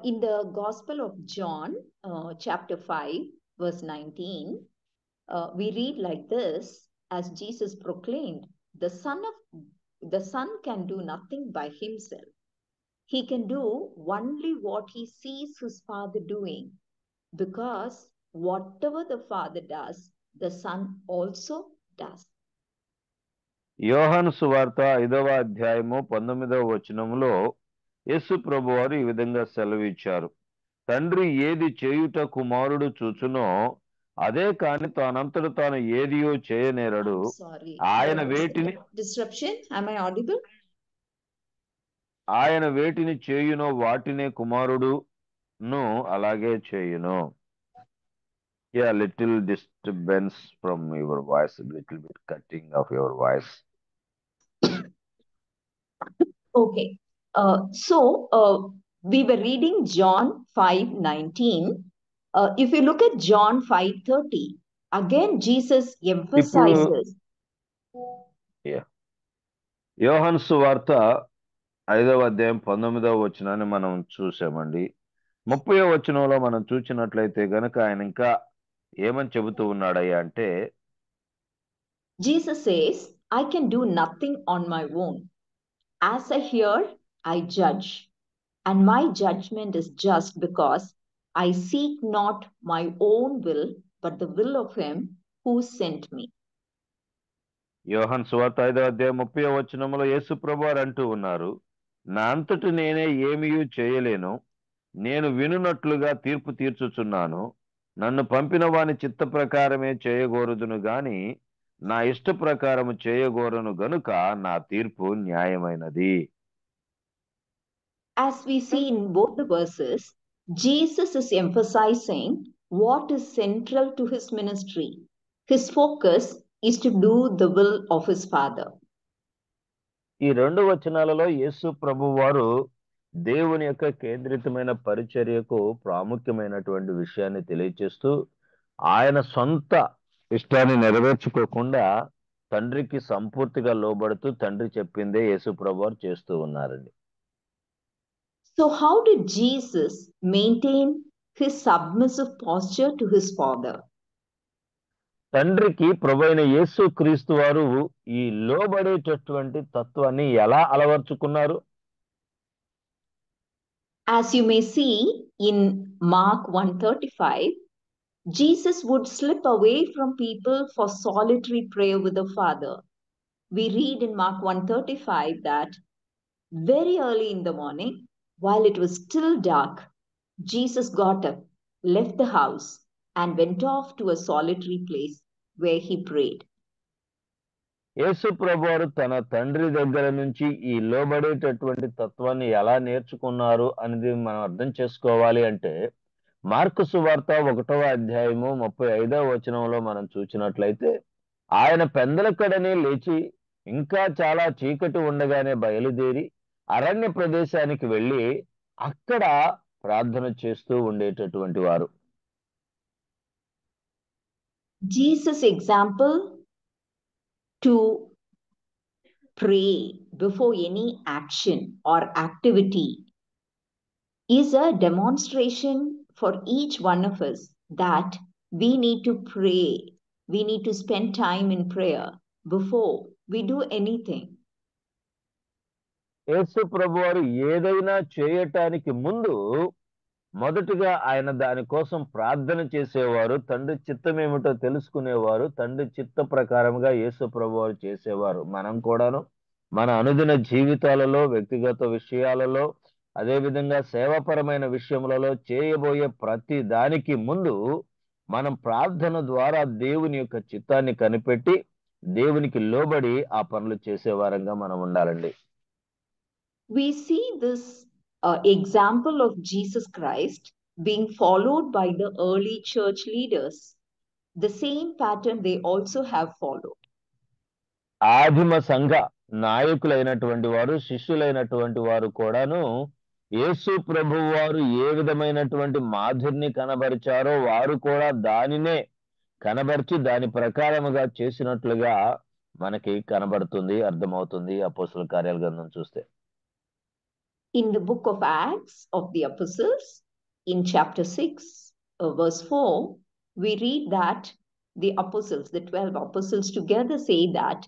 In the Gospel of John, chapter 5, verse 19, we read like this, as Jesus proclaimed, the Son can do nothing by himself. He can do only what he sees his Father doing, because whatever the Father does, the Son also does. యోహాను సువార్త 5వ అధ్యాయము 19వ వచనములో యేసు ప్రభువారు ఈ విధంగా సెలవిచ్చారు. తండ్రి ఏది చేయుట కుమారుడు చూచునో అదే కాని తానంతట తాను ఏదియో చేయనేరడు. ఆయన వేటిని disruption. Am I audible? ఆయన వేటిని చేయునో వాటినే కుమారుడును అలాగే చేయును. Yeah, little disturbance from your voice, little bit cutting of your voice. Okay. So we were reading John 5:19. If you look at John 5:30, again Jesus emphasizes. యోహాను సువార్త 5వ అధ్యాయం 19వ వచనాన్ని మనం చూసామండి. 30వ వచనంలో మనం చూసినట్లయితే గనక ఆయన ఇంకా ఏమని చెబుతూ ఉన్నాడయ్యా అంటే, Jesus says, I can do nothing on my own. As I hear, I judge, and my judgment is just because I seek not my own will, but the will of him who sent me. యోహాను సువార్త 5వ అధ్యాయం 30వ వచనంలో యేసు ప్రభువారు అంటూ ఉన్నారు, నా అంతటి నేనే ఏమీయూ చేయలేను, నేను వినున్నట్లుగా తీర్పు తీర్చుచున్నాను. నన్ను పంపిన వాని చిత్త ప్రకారమే చేయగోరుదును గాని నా ఇష్ట ప్రకారము చేయగోరను గనుక నా తీర్పు న్యాయమైనది. As we see in both the verses, Jesus is emphasizing what is central to his ministry. His focus is to do the will of his Father. ఈ రెండు వచనాలలో యేసు ప్రభువారు దేవుని యొక్క కేంద్రితమైన పరిచర్యకు ప్రాముఖ్యమైనటువంటి విషయాన్ని తెలియచేస్తూ ఆయన సొంత ఇష్టాన్ని నెరవేర్చుకోకుండా తండ్రికి సంపూర్తిగా లోబడుతూ తండ్రి చెప్పిందే యేసు ప్రభువారు చేస్తూ ఉన్నారండి. So how did Jesus maintain his submissive posture to his Father? తండ్రికి ప్రభువైన యేసు క్రీస్తు వారు ఈ లోబడేటటువంటి తత్వాన్ని ఎలా అలవర్చుకున్నారు? As you may see in Mark 1:35, Jesus would slip away from people for solitary prayer with the Father. We read in Mark 1:35 that very early in the morning, while it was still dark, Jesus got up, left the house, and went off to a solitary place where he prayed. యేసు ప్రభువారు తన తండ్రి దగ్గర నుంచి ఈ లోబడేటటువంటి తత్వాన్ని ఎలా నేర్చుకున్నారు అనేది మనం అర్థం చేసుకోవాలి అంటే మార్కు సువార్త 1వ అధ్యాయము 35వ వచనంలో మనం చూసినట్లయితే ఆయన పెందలకడనే లేచి ఇంకా చాలా చీకటి ఉండగానే బయలుదేరి అరణ్య ప్రదేశానికి వెళ్ళి అక్కడ ప్రార్థన చేస్తూ ఉండేటటువంటి వారు. Jesus' example to pray before any action or activity is a demonstration for each one of us that we need to pray. We need to spend time in prayer before we do anything. యేసు ప్రభువారు ఏదైనా చేయటానికి ముందు మొదటిగా ఆయన దానికోసం ప్రార్థన చేసేవారు, తండ్రి చిత్తం ఏమిటో తెలుసుకునేవారు, తండ్రి చిత్త ప్రకారంగా యేసు ప్రభువారు చేసేవారు. మనం కూడాను మన అనుదిన జీవితాలలో, వ్యక్తిగత విషయాలలో, అదేవిధంగా సేవాపరమైన విషయములలో చేయబోయే ప్రతి దానికి ముందు మనం ప్రార్థన ద్వారా దేవుని యొక్క చిత్తాన్ని కనిపెట్టి దేవునికి లోబడి ఆ పనులు చేసేవారంగా మనం ఉండాలండి. We see this example of Jesus Christ being followed by the early church leaders. The same pattern they also have followed. ఆదిమ సంఘ నాయకులైనటువంటి వారు, శిష్యులైనటువంటి వారు కూడాను యేసు ప్రభువు వారు ఏ విధమైనటువంటి మాదిరిని కనబరిచారో వారు కూడా దానినే కనబరిచి దాని ప్రకారముగా చేసినట్లుగా మనకి కనబడుతుంది, అర్థమవుతుంది అపోస్తలుల కార్యాల గ్రంథం చూస్తే. In the book of Acts of the Apostles, in chapter 6, verse 4, we read that the apostles, the 12 apostles together say that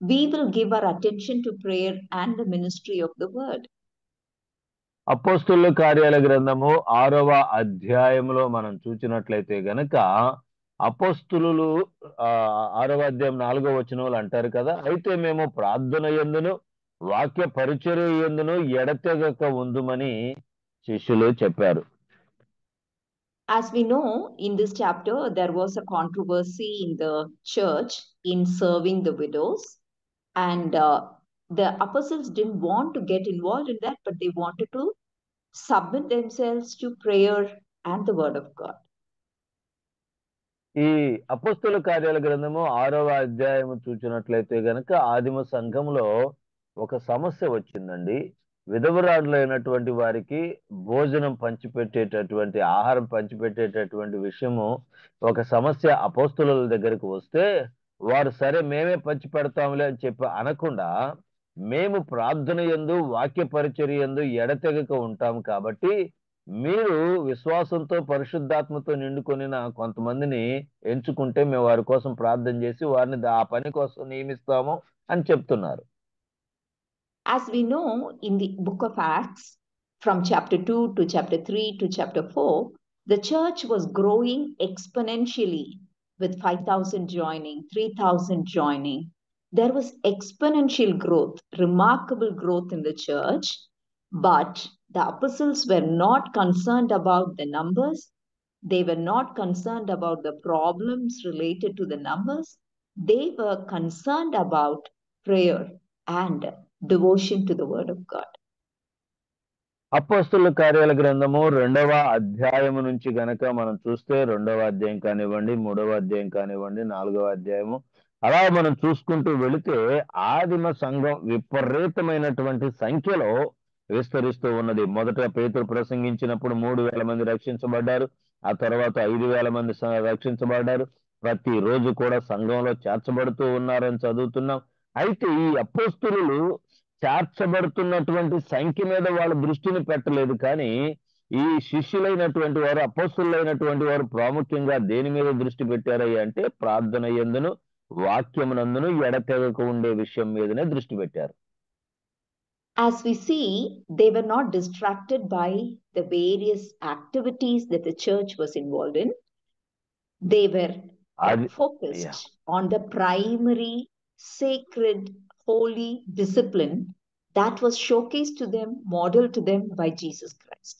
we will give our attention to prayer and the ministry of the word. అపోస్తలుల కార్యాల గ్రంథము 6వ అధ్యాయంలో మనం చూసినట్లయితే గనక అపోస్తలులు 6వ అధ్యాయం 4వ వచనంలో అంటారు కదా, అయితే మేము ప్రార్థన యందును వాక్య పరిచర్య యందును ఎడతెగక ఉందుమని శిష్యులు చెప్పారు. As we know, in this chapter, there was a controversy in the church in serving the widows. And the apostles didn't want to get involved in that, but they wanted to submit themselves to prayer and the word of God. ఈ అపోస్తలుల కార్యాల గ్రంథము 6వ అధ్యాయం చూసినట్లయితే గనక ఆదిమ సంఘంలో ఒక సమస్య వచ్చిందండి. విధవరాళ్ళైనటువంటి వారికి భోజనం పంచిపెట్టేటటువంటి, ఆహారం పంచిపెట్టేటటువంటి విషయము ఒక సమస్య అపోస్తలుల దగ్గరికి వస్తే వారు సరే మేమే పంచి పెడతాంలే అని చెప్పి అనకుండా, మేము ప్రార్థన యందు వాక్య పరిచర్య యందు ఎడతెగక ఉంటాం కాబట్టి మీరు విశ్వాసంతో పరిశుద్ధాత్మతో నిండుకొనిన కొంతమందిని ఎంచుకుంటే మేము వారి కోసం ప్రార్థన చేసి వారిని ఆ పని కోసం నియమిస్తాము అని చెప్తున్నారు. As we know, in the book of Acts, from chapter 2 to chapter 3 to chapter 4, the church was growing exponentially with 5,000 joining, 3,000 joining. There was exponential growth, remarkable growth in the church, but the apostles were not concerned about the numbers. They were not concerned about the problems related to the numbers. They were concerned about prayer and devotion to the word of God. అపోస్తలుల కార్యాల గ్రంథము 2వ అధ్యాయము నుంచి గనక మనం చూస్తే 2వ అధ్యాయం కానివ్వండి, 3వ అధ్యాయం కానివ్వండి, 4వ అధ్యాయము అలా మనం చూసుకుంటూ వెళితే ఆదిమ సంఘం విపరీతమైనటువంటి సంఖ్యలో విస్తరిస్తూ ఉన్నది. మొదట పేతురు ప్రసంగించినప్పుడు 3,000 మంది రక్షించబడ్డారు. ఆ తర్వాత 5,000 మంది రక్షించబడ్డారు. ప్రతిరోజు కూడా సంఘంలో చేర్చబడుతూ ఉన్నారని చదువుతున్నాం. అయితే ఈ అపోస్తలులు చేర్చబడుతున్నటువంటి సంఖ్య మీద వాళ్ళ దృష్టిని పెట్టలేదు, కానీ ఈ శిష్యులైనటువంటి వారు, అపోస్తలులైనటువంటి వారు ప్రాముఖ్యంగా దేని మీద దృష్టి పెట్టారయ్యా అంటే ప్రార్థన యందును వాక్యమునందును ఎడతెగక ఉండే విషయం మీదనే దృష్టి పెట్టారు. As we see, they were not distracted by the various activities that the church was involved in. They were focused on the primary, sacred, holy discipline that was showcased to them, modeled to them by Jesus Christ.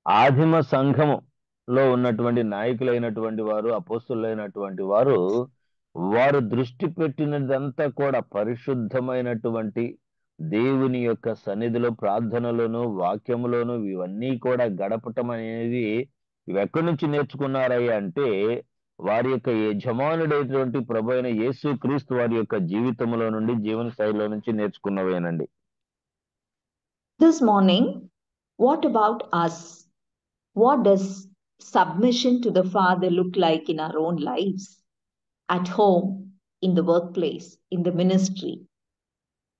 ఆదిమ సంఘములో ఉన్నటువంటి నాయకులైనటువంటి వారు, అపోస్తలులైనటువంటి వారు, వారు దృష్టి పెట్టినదంతా కూడా పరిశుద్ధమైనటువంటి దేవుని యొక్క సన్నిధిలో ప్రార్థనలోను వాక్యములోను ఇవన్నీ కూడా గడపటం అనేది ఎక్కడి నుంచి నేర్చుకున్నారయ్యా అంటే వారి యొక్క యజమానుడైనటువంటి ప్రభు అయిన యేసు క్రీస్తు వారి యొక్క జీవితంలో నుండి, జీవన శైలిలో నుంచి నేర్చుకున్నవేనండి. This morning, what about us? What does submission to the Father look like in our own lives? At home, in the workplace, in the ministry?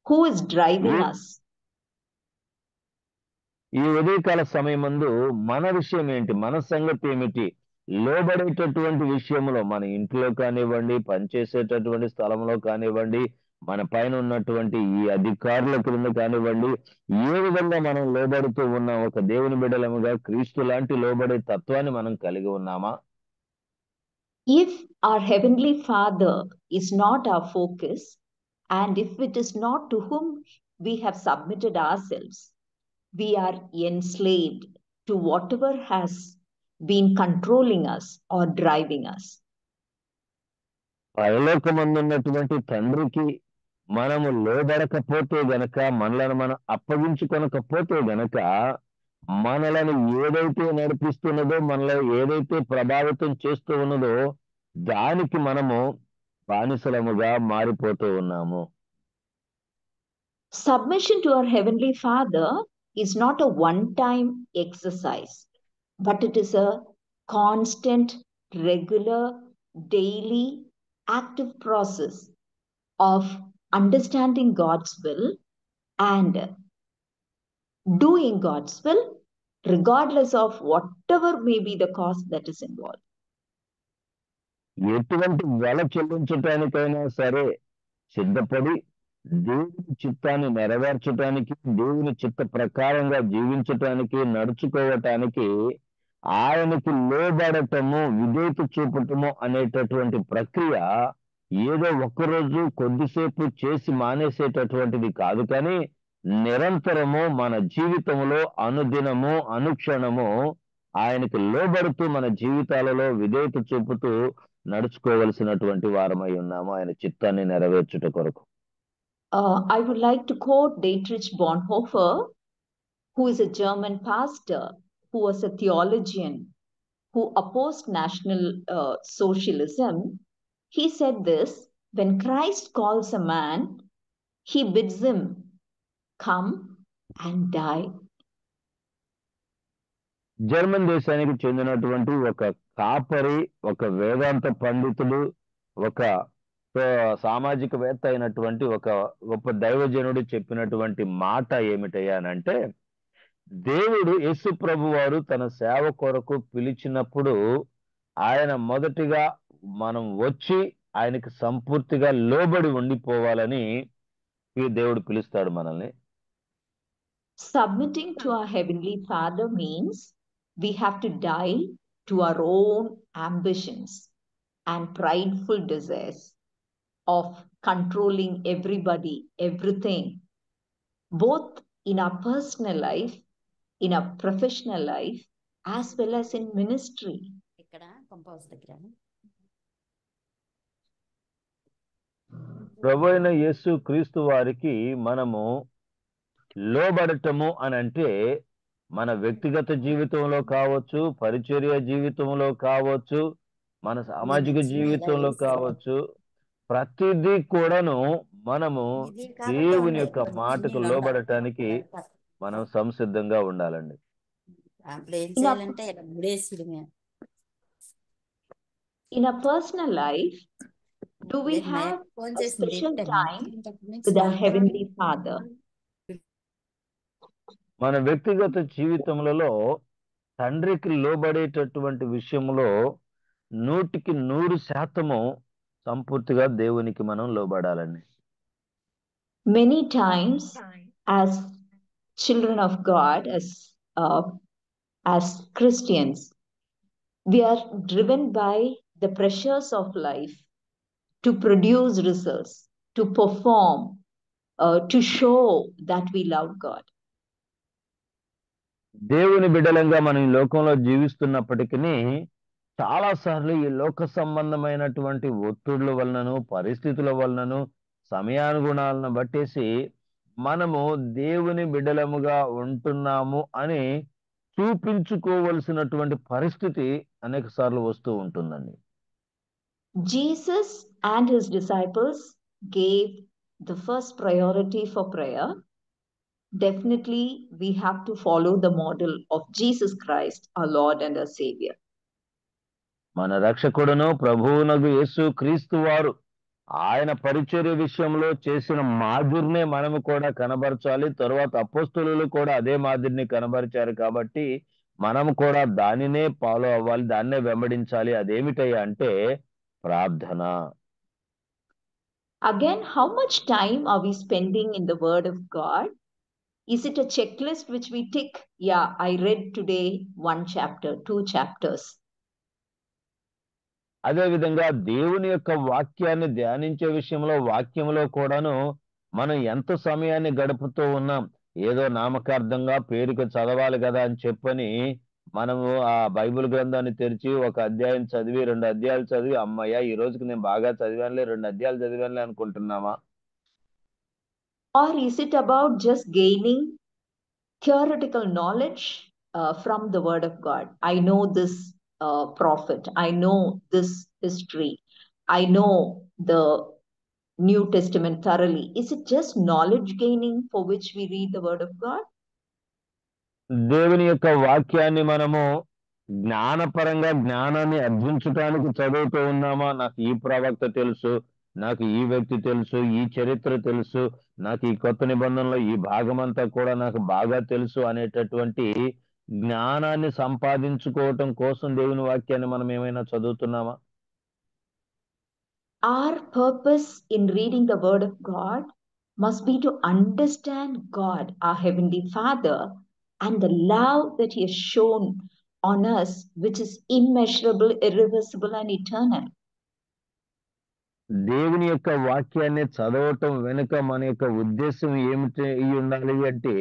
Who is driving us? ఈ ఉదయకాల సమయమందు మన విషయం ఏంటి, మన సంగతి ఏమిటి? లోబడేటటువంటి విషయంలో మన ఇంట్లో కానివ్వండి, పనిచేసేటటువంటి స్థలంలో కానివ్వండి, మన పైన ఉన్నటువంటి ఈ అధికారుల క్రింద కానివ్వండి, ఏ విధంగా మనం లోబడుతూ ఉన్నాం? ఒక దేవుని బిడ్డలముగా క్రీస్తు లాంటి లోబడే తత్వాన్ని మనం కలిగి ఉన్నామా? If our Heavenly Father is not our focus, and if it is not to whom we have submitted ourselves, we are enslaved to whatever has been controlling us or driving us. పరలోకమందున్నటువంటి తండ్రికి మనము లోబడకపోతే గనక, మనలను మనం అప్పగించుకొనకపోతే గనక, మనలను ఏదైతే నడిపిస్తున్నదో, మనలో ఏదైతే ప్రభావితం చేస్తూ ఉన్నదో దానికి మనము బానిసలముగా మారిపోతూ ఉన్నాము. Submission to our Heavenly Father is not a one-time exercise, but it is a constant, regular, daily, active process of understanding God's will and doing God's will, regardless of whatever may be the cost that is involved. ఎటువంటి వెల చెల్లించటానికైనా సరే సిద్ధపడి దేవుని చిత్తాన్ని నెరవేర్చడానికి, దేవుని చిత్త ప్రకారంగా జీవించటానికి, నడుచుకోవటానికి, ఆయనకు లోబడటము, విధేయత చూపటము అనేటటువంటి ప్రక్రియ ఏదో ఒక్కరోజు కొద్దిసేపు చేసి మానేసేటటువంటిది కాదు, కానీ నిరంతరము మన జీవితంలో అనుదినము అనుక్షణము ఆయనకు లోబడుతూ మన జీవితాలలో విధేయత చూపుతూ నడుచుకోవలసినటువంటి వారమై ఉన్నాము ఆయన చిత్తాన్ని నెరవేర్చుట కొరకు. I would like to quote Dietrich Bonhoeffer, who is a German pastor, who was a theologian, who opposed National Socialism. He said this: when Christ calls a man, he bids him come and die. German దేశానికి చెందినటువంటి ఒక కాపరి, ఒక వేదాంత పండితుడు, ఒక సామాజికవేత్త అయినటువంటి ఒక గొప్ప దైవజనుడు చెప్పినటువంటి మాట ఏమిటయ్యా అనంటే, దేవుడు యేసు ప్రభు వారు తన సేవ కొరకు పిలిచినప్పుడు ఆయన మొదటిగా మనం వచ్చి ఆయనకి సంపూర్తిగా లోబడి ఉండిపోవాలని ఈ దేవుడు పిలుస్తాడు మనల్ని. Submitting to our Heavenly Father means we have to die to our own ambitions and prideful desires of controlling everybody, everything, both in our personal life, in our professional life, as well as in ministry. ప్రభు అయిన యేసు క్రీస్తు వారికి మనము లోబడటము అని అంటే మన వ్యక్తిగత జీవితంలో కావచ్చు, పరిచర్య జీవితంలో కావచ్చు, మన సామాజిక జీవితంలో కావచ్చు, ప్రతిదీ కూడాను మనము దేవుని యొక్క మాటకు లోబడటానికి మనం సంసిద్ధంగా ఉండాలండి. In a personal life, do we have a special time with our Heavenly Father? మన వ్యక్తిగత జీవితములలో తండ్రికి లోబడేటటువంటి విషయంలో 100% సంపూర్తిగా దేవునికి మనం లోబడాలండి. Many times as children of God, as Christians, we are driven by the pressures of life to produce results, to perform, to show that we love God. దేవుని బిడ్డలంగా మనం ఈ లోకంలో జీవిస్తున్నప్పటికీ చాలా సార్లు ఈ లోక సంబంధమైనటువంటి ఒత్తిళ్ల వలనను, పరిస్థితుల వలనను, సమయానుగుణాలను బట్టేసి మనము దేవుని బిడ్డలముగా ఉంటున్నాము అని చూపించుకోవలసినటువంటి పరిస్థితి అనేక సార్లు వస్తూ ఉంటుందండి. Jesus and his disciples gave the first priority for prayer. Definitely we have to follow the model of Jesus Christ, our Lord and our Savior. మన రక్షకుడును ప్రభువునగు యేసు క్రీస్తు వారు ఆయన పరిచర్య విషయంలో చేసిన మాదిరినే మనము కూడా కనబరచాలి. తరువాత అపోస్తలులు కూడా అదే మాదిరిని కనబరిచారు కాబట్టి మనము కూడా దానినే ఫాలో అవ్వాలి, దాన్నే వెంబడించాలి. అదేమిటయ్యా అంటే ప్రార్థన. Again, how much time are we spending in the Word of God? Is it a checklist which we tick? Yeah, I read today 1 chapter, 2 chapters. అదే విధంగా దేవుని యొక్క వాక్యాన్ని ధ్యానించే విషయంలో వాక్యంలో కూడాను మనం ఎంత సమయాన్ని గడుపుతూ ఉన్నాం. ఏదో నామకార్థంగా పేరుకు చదవాలి కదా అని చెప్పని మనము ఆ బైబిల్ గ్రంథాన్ని తెరిచి ఒక అధ్యాయం చదివి 2 అధ్యాయాలు చదివి అమ్మయ్య ఈ రోజుకి నేను బాగా చదివానులే 2 అధ్యాయాలు చదివానులే అనుకుంటున్నామా? Or is it about just gaining theoretical knowledge from the Word of God? I know this prophet, I know this history, I know the New Testament thoroughly. Is it just knowledge gaining for which we read the Word of God? దేవుని యొక్క వాక్యాన్ని మనము జ్ఞానపరంగా జ్ఞానాన్ని అర్జించడానికి చదువుతూ ఉన్నామా? నాకు ఈ ప్రవక్త తెలుసు, నాకు ఈ వ్యక్తి తెలుసు, ఈ చరిత్ర తెలుసు, నాకు ఈ కొత్త నిబంధనలో ఈ భాగం అంతా కూడా నాకు బాగా తెలుసు అనేటటువంటి జ్ఞానాన్ని సంపాదించుకోవటం కోసం దేవుని వాక్యాన్ని మనం ఏమైనా చదువుతున్నామా? Our purpose in reading the Word of God must be to understand God, our Heavenly Father, and the love that He has shown on us, which is immeasurable, irreversible, and eternal. దేవుని యొక్క వాక్యాన్ని చదవటం వెనుక మన యొక్క ఉద్దేశం ఏమిటి అయి ఉండాలి అంటే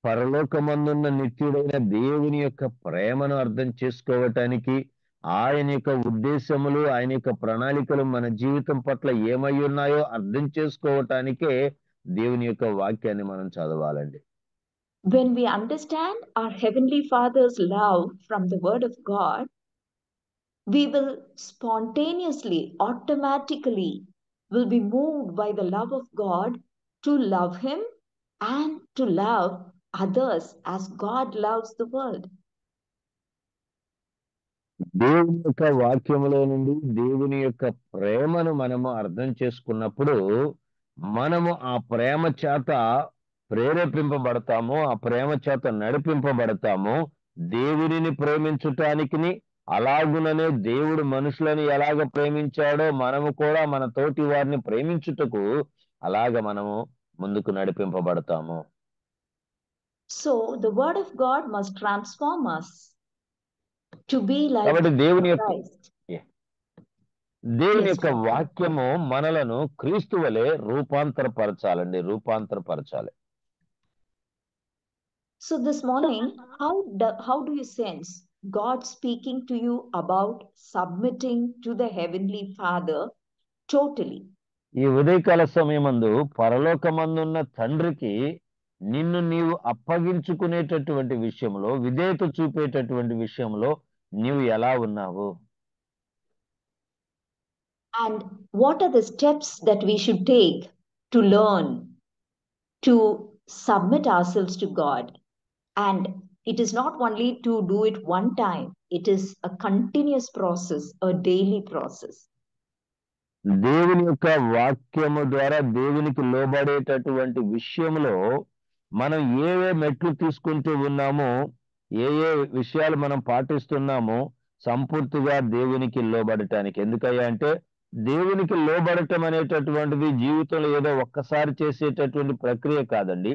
పరలోకమందున్న నిత్యుడైన దేవుని యొక్క ప్రేమను అర్థం చేసుకోవటానికి, ఆయన యొక్క ఉద్దేశములు, ఆయన యొక్క ప్రణాళికలు మన జీవితం పట్ల ఏమై ఉన్నాయో అర్థం చేసుకోవటానికే దేవుని యొక్క వాక్యాన్ని మనం చదవాలండి. When we understand our Heavenly Father's love from the Word of God, we will spontaneously, automatically, will be moved by the love of God to love Him and to love others as God loves the world. దేవుని యొక్క వాక్యములో నుండి దేవుని యొక్క ప్రేమను మనము అర్థం చేసుకున్నప్పుడు మనము ఆ ప్రేమ చేత ప్రేరేపింపబడతాము, ఆ ప్రేమ చేత నడిపింపబడతాము. దేవునిని ప్రేమించటానికి అలాగుననే దేవుడు మనుషులను ఎలాగ ప్రేమించాడో మనము కూడా మన తోటి వారిని ప్రేమించుటకు అలాగ మనము ముందుకు నడిపింపబడతాము. So the Word of God must transform us to be like కాబట్టి దేవుని యొక్క Christ. దేవుని Yes, యొక్క Pastor. వాక్యము మనలను క్రీస్తు వలె రూపాంతరపరచాలండి, రూపాంతరపరచాలి. So this morning, how do you sense God speaking to you about submitting to the Heavenly Father totally? ఈ ఉదయకాల సమయమందు పరలోకమందున్న తండ్రికి నిన్ను నీవు అప్పగించుకునేటటువంటి విషయంలో, విధేయత చూపేటటువంటి విషయంలో నీవు ఎలా ఉన్నావు? And what are the steps that we should take to learn to submit ourselves to God? And it is not only to do it one time, it is a continuous process, a daily process. దేవుని యొక్క వాక్యము ద్వారా దేవునికి లోబడేటటువంటి విషయంలో మనం ఏ మెట్లు తీసుకుంటూ ఉన్నామో, ఏ విషయాలు మనం పాటిస్తున్నామో సంపూర్తిగా దేవునికి లోబడటానికి. ఎందుకయ్యా అంటే దేవునికి లోబడటం అనేటటువంటిది జీవితంలో ఏదో ఒక్కసారి చేసేటటువంటి ప్రక్రియ కాదండి.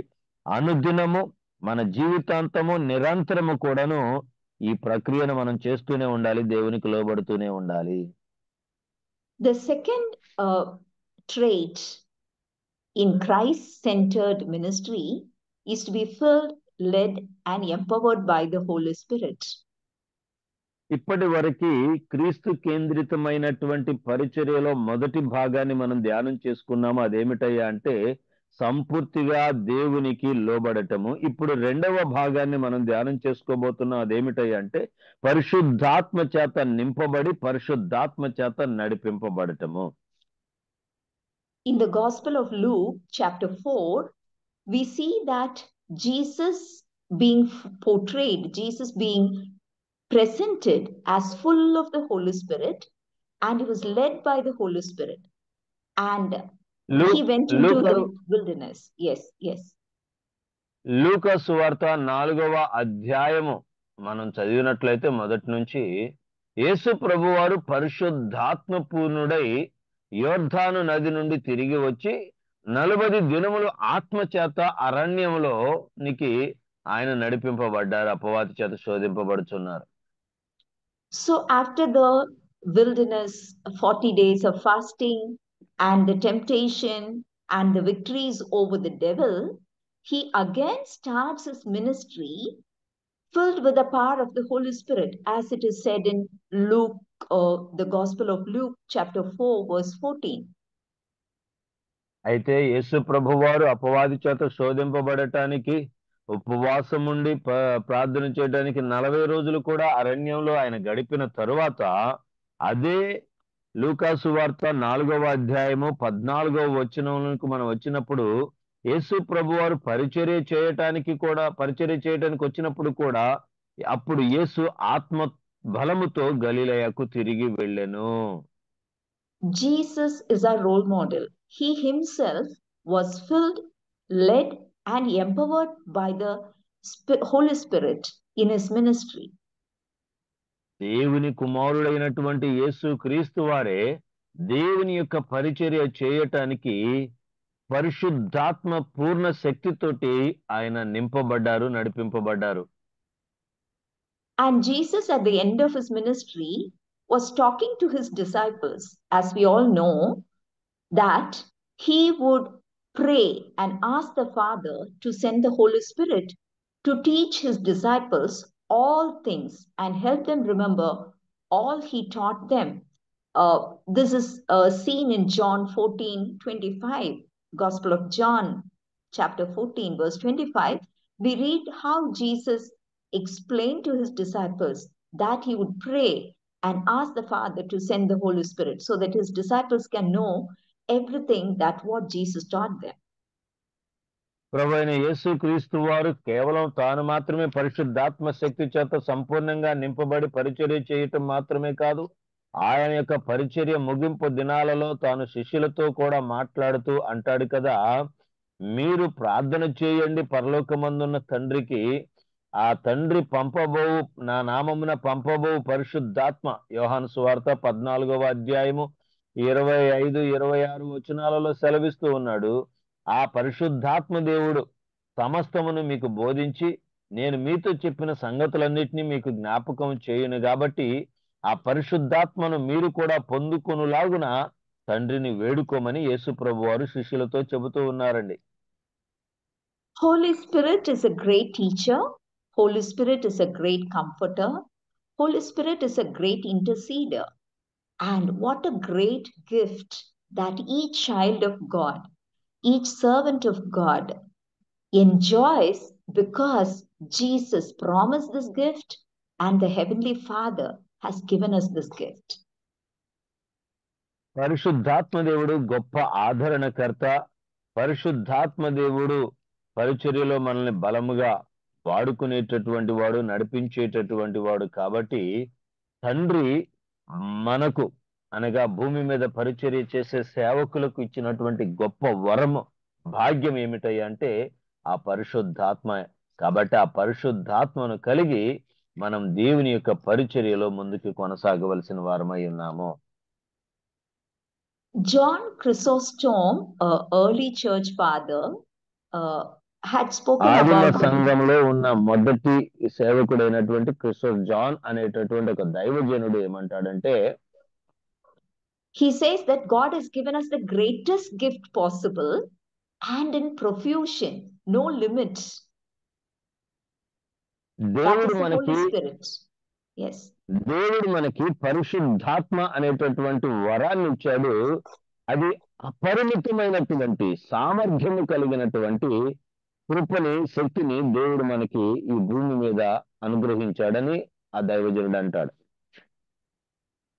అనుదినము మన జీవితాంతము నిరంతరము కూడాను ఈ ప్రక్రియను మనం చేస్తూనే ఉండాలి, దేవునికి లోబడుతూనే ఉండాలి. The second trait in Christ-centered ministry is to be filled, led, and empowered by the Holy Spirit. ఇప్పటి వరకు క్రీస్తు కేంద్రితమైనటువంటి పరిచర్యలో మొదటి భాగాన్ని మనం ధ్యానం చేసుకున్నాము. అదేమిటయ్యా అంటే సంపూర్తిగా దేవునికి లోబడటము. ఇప్పుడు రెండవ భాగాన్ని మనం ధ్యానం చేసుకోబోతున్నాం. అదేమిటయ్యా అంటే పరిశుద్ధాత్మ చేత నింపబడి పరిశుద్ధాత్మ చేత నడిపింపబడటము. In the Gospel of Luke, chapter 4, we see that Jesus being portrayed, Jesus being presented as full of the Holy Spirit, and he was led by the Holy Spirit. and Lu- he went into Luka- the wilderness. Yes. లూకా సువార్త 4వ అధ్యాయము మనం చదివినట్లయితే మొదటి నుంచి యేసు ప్రభువారు పరిశుద్ధాత్మ పూర్ణుడై యోర్ధాను నది నుండి తిరిగి వచ్చి 40 దినములు ఆత్మ చేత అరణ్యములోనికి ఆయన నడిపింపబడ్డారు, అపవాది చేత శోధింపబడుచున్నారు. So after the wilderness, 40 days of fasting and the temptation and the victories over the devil, he again starts his ministry filled with the power of the Holy Spirit, as it is said in Luke, the Gospel of Luke, chapter 4, verse 14. అయితే యేసు ప్రభువారు అపవాది చేత శోధింపబడటానికి ఉపవాసం ఉండి ప్రార్థన చేయడానికి 40 రోజులు కూడా అరణ్యంలో ఆయన గడిపిన తరువాత అదే లూకా సువార్త 4వ అధ్యాయము 14వ వచనంలోకి మనం వచ్చినప్పుడు యేసు ప్రభువారు పరిచర్య చేయటానికి వచ్చినప్పుడు కూడా అప్పుడు యేసు ఆత్మ బలముతో గలిలయకు తిరిగి వెళ్ళెను. Jesus is our role model. He himself was filled, led, and empowered by the Holy Spirit in his ministry. దేవుని కుమారుడైనటువంటి యేసు క్రీస్తు వారే దేవుని యొక్క పరిచర్య చేయటానికి పరిశుద్ధాత్మ పూర్ణ శక్తితోటి ఆయన నింపబడ్డారు, నడిపింపబడ్డారు. And Jesus at the end of his ministry was talking to his disciples, as we all know, that he would pray and ask the Father to send the Holy Spirit to teach his disciples all things and help them remember all he taught them. This is seen in John 14:25, Gospel of John, chapter 14, verse 25. We read how Jesus explained to his disciples that he would pray and ask the Father to send the Holy Spirit so that his disciples can know everything that what Jesus taught them. ప్రభువైన యేసు క్రీస్తు వారు కేవలం తాను మాత్రమే పరిశుద్ధాత్మ శక్తి చేత సంపూర్ణంగా నింపబడి పరిచర్య చేయటం మాత్రమే కాదు, ఆయన యొక్క పరిచర్య ముగింపు దినాలలో తాను శిష్యులతో కూడా మాట్లాడుతూ అంటాడు కదా, మీరు ప్రార్థన చేయండి పరలోకమందున్న తండ్రికి, ఆ తండ్రి నా నామమున పంపబోవు పరిశుద్ధాత్మ, యోహాను సువార్త 14వ అధ్యాయము 25-26 వచనాలలో సెలవిస్తూ ఉన్నాడు. ఆ పరిశుద్ధాత్మ దేవుడు సమస్తమును మీకు బోధించి నేను మీతో చెప్పిన సంగతులన్నిటినీ మీకు జ్ఞాపకం చేయును కాబట్టి ఆ పరిశుద్ధాత్మను మీరు కూడా పొందుకొనులాగున తండ్రిని వేడుకోమని యేసు ప్రభువారు శిష్యులతో చెబుతూ ఉన్నారండి. Holy Spirit is a great teacher. Holy Spirit is a great comforter. Holy Spirit is a great interceder. And what a great gift that each child of God, each servant of God enjoys, because Jesus promised this gift and the Heavenly Father has given us this gift. పరిశుద్ధాత్మ దేవుడు గొప్ప ఆదరణకర్త. పరిశుద్ధాత్మ దేవుడు పరిచర్యలో మనల్ని బలముగా వాడుకునేటటువంటి వాడు, నడిపించేటటువంటి వాడు. కాబట్టి తండ్రి మనకు అనగా భూమి మీద పరిచర్య చేసే సేవకులకు ఇచ్చినటువంటి గొప్ప వరము, భాగ్యం ఏమిటయ్యా అంటే ఆ పరిశుద్ధాత్మ. కాబట్టి ఆ పరిశుద్ధాత్మను కలిగి మనం దేవుని యొక్క పరిచర్యలో ముందుకు కొనసాగవలసిన వారమై ఉన్నాము. John Chrysostom, early church father, had spoken about సంఘంలో ఉన్న మొదటి సేవకుడైనటువంటి జాన్ అనేటటువంటి ఒక దైవజనుడు ఏమంటాడంటే, he says that God has given us the greatest gift possible and in profusion, no limit. That is the Holy Spirit. Yes. దేవుడు మనకి పరిశుద్ధాత్మ అనేటటువంటి వరాన్ని ఇచ్చాడు. అది అపరిమితమైనటువంటి సామర్థ్యము కలిగినటువంటి కృపని, శక్తిని దేవుడు మనకి ఈ భూమి మీద అనుగ్రహించాడని ఆ దైవజనుడు అంటాడు.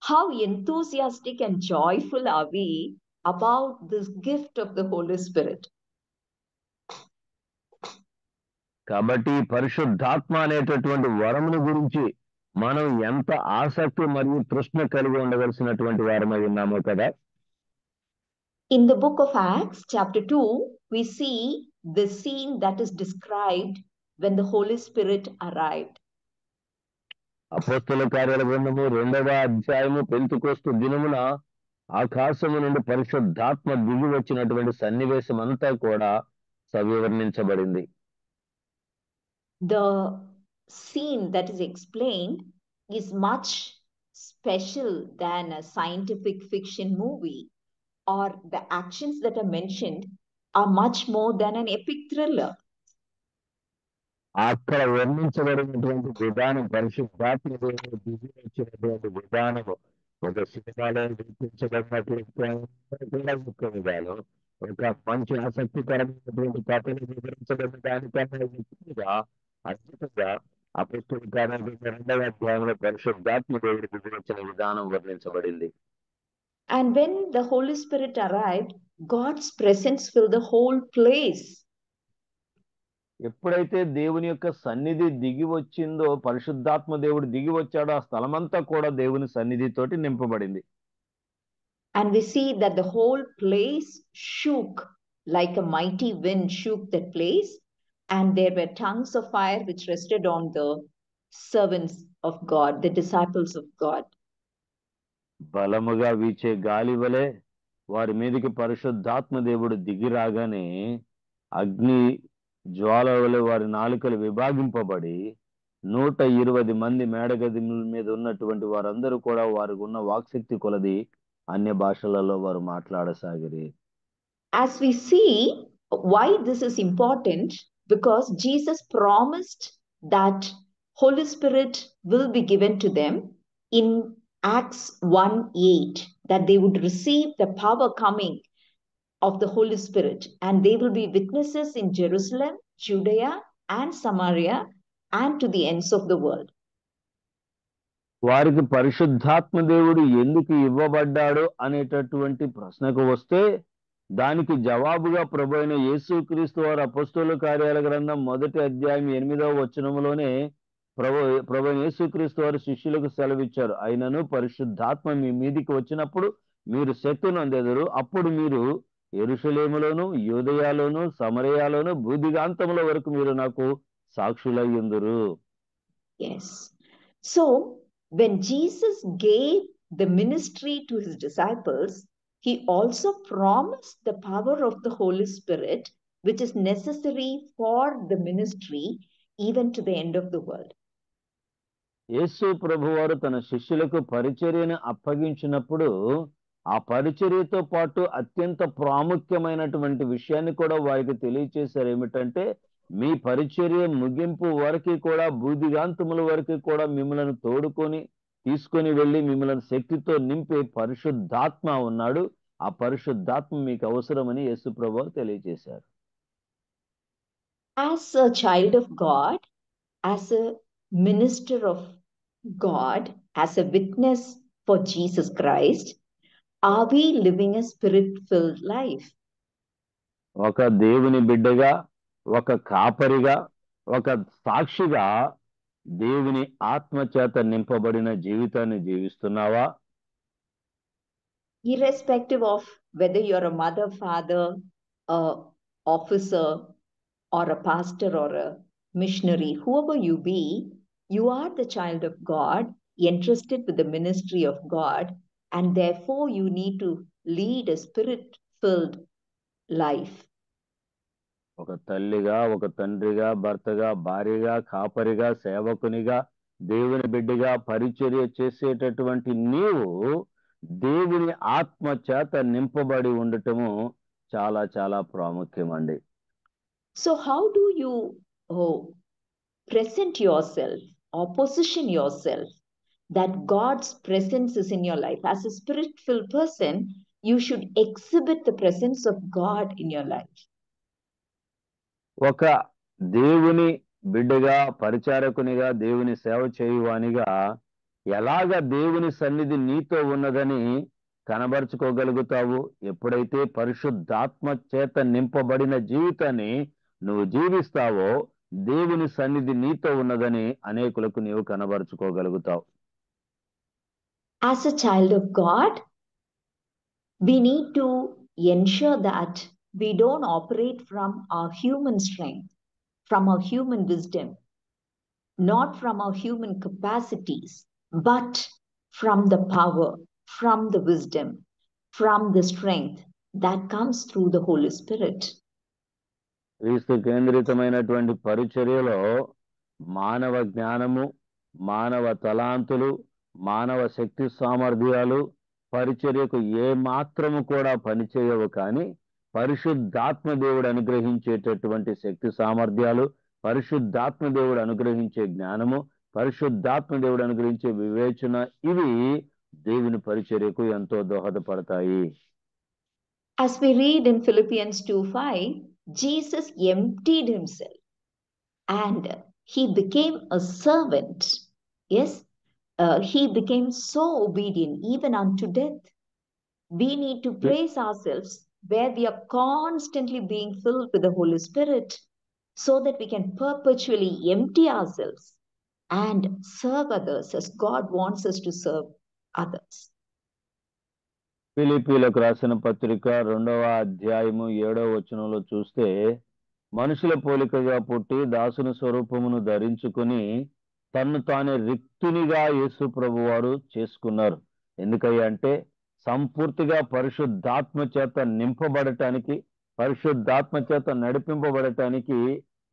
How enthusiastic and joyful are we about this gift of the Holy Spirit? కాబట్టి పరిశుద్ధాత్మ అనేటటువంటి వరమును గురించి మనం ఎంత ఆసక్తి మరియు తృష్ణ కలిగి ఉండవలసినటువంటి వారమై ఉన్నామో కదా. In the book of Acts, chapter 2, we see the scene that is described when the Holy Spirit arrived. అపోస్తల కార్యాల గ్రంథము 2వ అధ్యాయము పెంతెకోస్తు దినమున ఆకాశము నుండి పరిశుద్ధాత్మ దిగి వచ్చినటువంటి సన్నివేశం అంతా కూడా సవివరణించబడింది. The scene that is explained is much special than a scientific fiction movie, or the actions that are mentioned are much more than an epic thriller. అక్కడ వర్ణించబడినటువంటి విధానం, పరిశుద్ధాత్మ దేవుడు దిగి వచ్చినటువంటి విధానము ఒక సినిమాలో గుర్తించబడినటువంటి విధానం, ఒక మంచి ఆసక్తికరమైనటువంటి కథలు వివరించబడిన దానికన్నా ఎక్కువగా అద్భుతంగా అపోస్తల కార్యాల 2వ అధ్యాయంలో పరిశుద్ధాత్మ దేవుడు దిగి వచ్చిన విధానం వర్ణించబడింది. And when the Holy Spirit arrived, God's presence filled the whole place. ఎప్పుడైతే దేవుని యొక్క సన్నిధి దిగి వచ్చిందో, పరిశుద్ధాత్మ దేవుడు దిగి వచ్చాడో, ఆ స్థలమంతా కూడా దేవుని సన్నిధితోటి నింపబడింది. And we see that the whole place shook like a mighty wind shook that place, and there were tongues of fire which rested on the servants of God, the disciples of God. బలముగా వీచే గాలి వలె వారి మీదకి పరిశుద్ధాత్మ దేవుడు దిగి రాగానే అగ్ని జ్వాల వలె వారి నాలుకలు విభాగింపబడి 120 మంది మేడగది మీద ఉన్నటువంటి వారందరూ కూడా వారికి ఉన్న వాక్శక్తి కొలది అన్య భాషలలో వారు మాట్లాడసాగిరి. As we see why this is important, because Jesus promised that Holy Spirit will be given to them in Acts 1:8, that they would receive the power coming of the Holy Spirit, and they will be witnesses in Jerusalem, Judea, and Samaria, and to the ends of the world. వారికి పరిశుద్ధాత్మ దేవుడు ఎందుకు ఇవ్వబడ్డాడు అనేటటువంటి ప్రశ్నకు వస్తే, దానికి జవాబుగా ప్రభు అయిన యేసుక్రీస్తు వారు అపోస్తలుల కార్యాల గ్రంథం 1వ అధ్యాయం 8వ వచనములోనే ప్రభు యేసుక్రీస్తు వారు శిష్యులకు సెలవిచ్చారు. అయినను పరిశుద్ధాత్మ మీ మీదికి వచ్చినప్పుడు మీరు శక్తిని పొందెదరు, అప్పుడు మీరు యెరూషలేములోను, యూదయలోను, సమరయలోను, భూదిగాంతముల వరకు మీరు నాకు సాక్షులయ్యుందురు. Yes. So when Jesus gave the ministry to his disciples, he also promised the power of the Holy Spirit, which is necessary for the ministry even to the end of the world. యేసు ప్రభువారు తన శిష్యులకు పరిచర్యను అప్పగించినప్పుడు ఆ పరిచర్యతో పాటు అత్యంత ప్రాముఖ్యమైనటువంటి విషయాన్ని కూడా వారికి తెలియచేశారు. ఏమిటంటే, మీ పరిచర్య ముగింపు వరకు కూడా, భూదిగాంతముల వరకు కూడా మిమ్మల్ని తోడుకొని తీసుకొని వెళ్ళి మిమ్మల్ని శక్తితో నింపే పరిశుద్ధాత్మ ఉన్నాడు. ఆ పరిశుద్ధాత్మ మీకు అవసరమని యేసు ప్రభువు తెలియజేశారు. As a child of God, as a minister of God, as a witness for Jesus Christ, are we living a spirit-filled life? ఒక దేవుని బిడ్డగా, ఒక కాపరిగా, ఒక సాక్షిగా దేవుని ఆత్మ చేత నింపబడిన జీవితాన్ని జీవిస్తున్నావా? Irrespective of whether you're a mother, father, a officer, or a pastor, or a missionary, whoever you be, you are the child of God, entrusted with the ministry of God, and therefore you need to lead a spirit-filled life. ఒక తల్లిగా, ఒక తండ్రిగా, భర్తగా, భార్యగా, కాపరిగా, సేవకునిగా, దేవుని బిడ్డగా పరిచర్య చేసేటటువంటి నీవు దేవుని ఆత్మ చేత నింపబడి ఉండటము చాలా చాలా ప్రాముఖ్యమండి. So how do you present yourself or position yourself that God's presence is in your life? As a spirit-filled person, you should exhibit the presence of God in your life. ఒక దేవుని బిడ్డగా, పరిచారకునిగా, దేవుని సేవ చేయువానిగా ఎలాగ దేవుని సన్నిధి నీతో ఉన్నదని కనబరుచుకోగలుగుతావు? ఎప్పుడైతే పరిశుద్ధాత్మ చేత నింపబడిన జీవితాన్ని నువ్వు జీవిస్తావో దేవుని సన్నిధి నీతో ఉన్నదని అనేకులకు నీవు కనబరుచుకోగలుగుతావు. As a child of God, we need to ensure that we don't operate from our human strength, from our human wisdom, not from our human capacities, but from the power, from the wisdom, from the strength that comes through the Holy Spirit. క్రీస్తు కేంద్రితమైనటువంటి పరిచర్యలో మానవ జ్ఞానము, మానవ తలాంతులు, మానవ శక్తి సామర్థ్యాలు పరిచర్యకు ఏ మాత్రము కూడా పనిచేయవు. కానీ పరిశుద్ధాత్మ దేవుడు అనుగ్రహించేటటువంటి శక్తి సామర్థ్యాలు, పరిశుద్ధాత్మ దేవుడు అనుగ్రహించే జ్ఞానము, పరిశుద్ధాత్మ దేవుడు అనుగ్రహించే వివేచన, ఇవి దేవుని పరిచర్యకు ఎంతో దోహదపడతాయి. As we read in Philippians 2:5, Jesus emptied himself and he became a servant. Yes, he became so obedient even unto death. We need to place ourselves where we are constantly being filled with the Holy Spirit so that we can perpetually empty ourselves and serve others as God wants us to serve others. ఫిలిప్పీలకు రాసిన పత్రిక 2వ అధ్యాయము 7వ వచనంలో చూస్తే, మనుషుల పోలికగా పుట్టి దాసుని స్వరూపమును ధరించుకుని తన్ను తానే రిక్తునిగా యేసు ప్రభువారు చేసుకున్నారు. ఎందుకయ్యా అంటే సంపూర్తిగా పరిశుద్ధాత్మ చేత నింపబడటానికి, పరిశుద్ధాత్మ చేత నడిపింపబడటానికి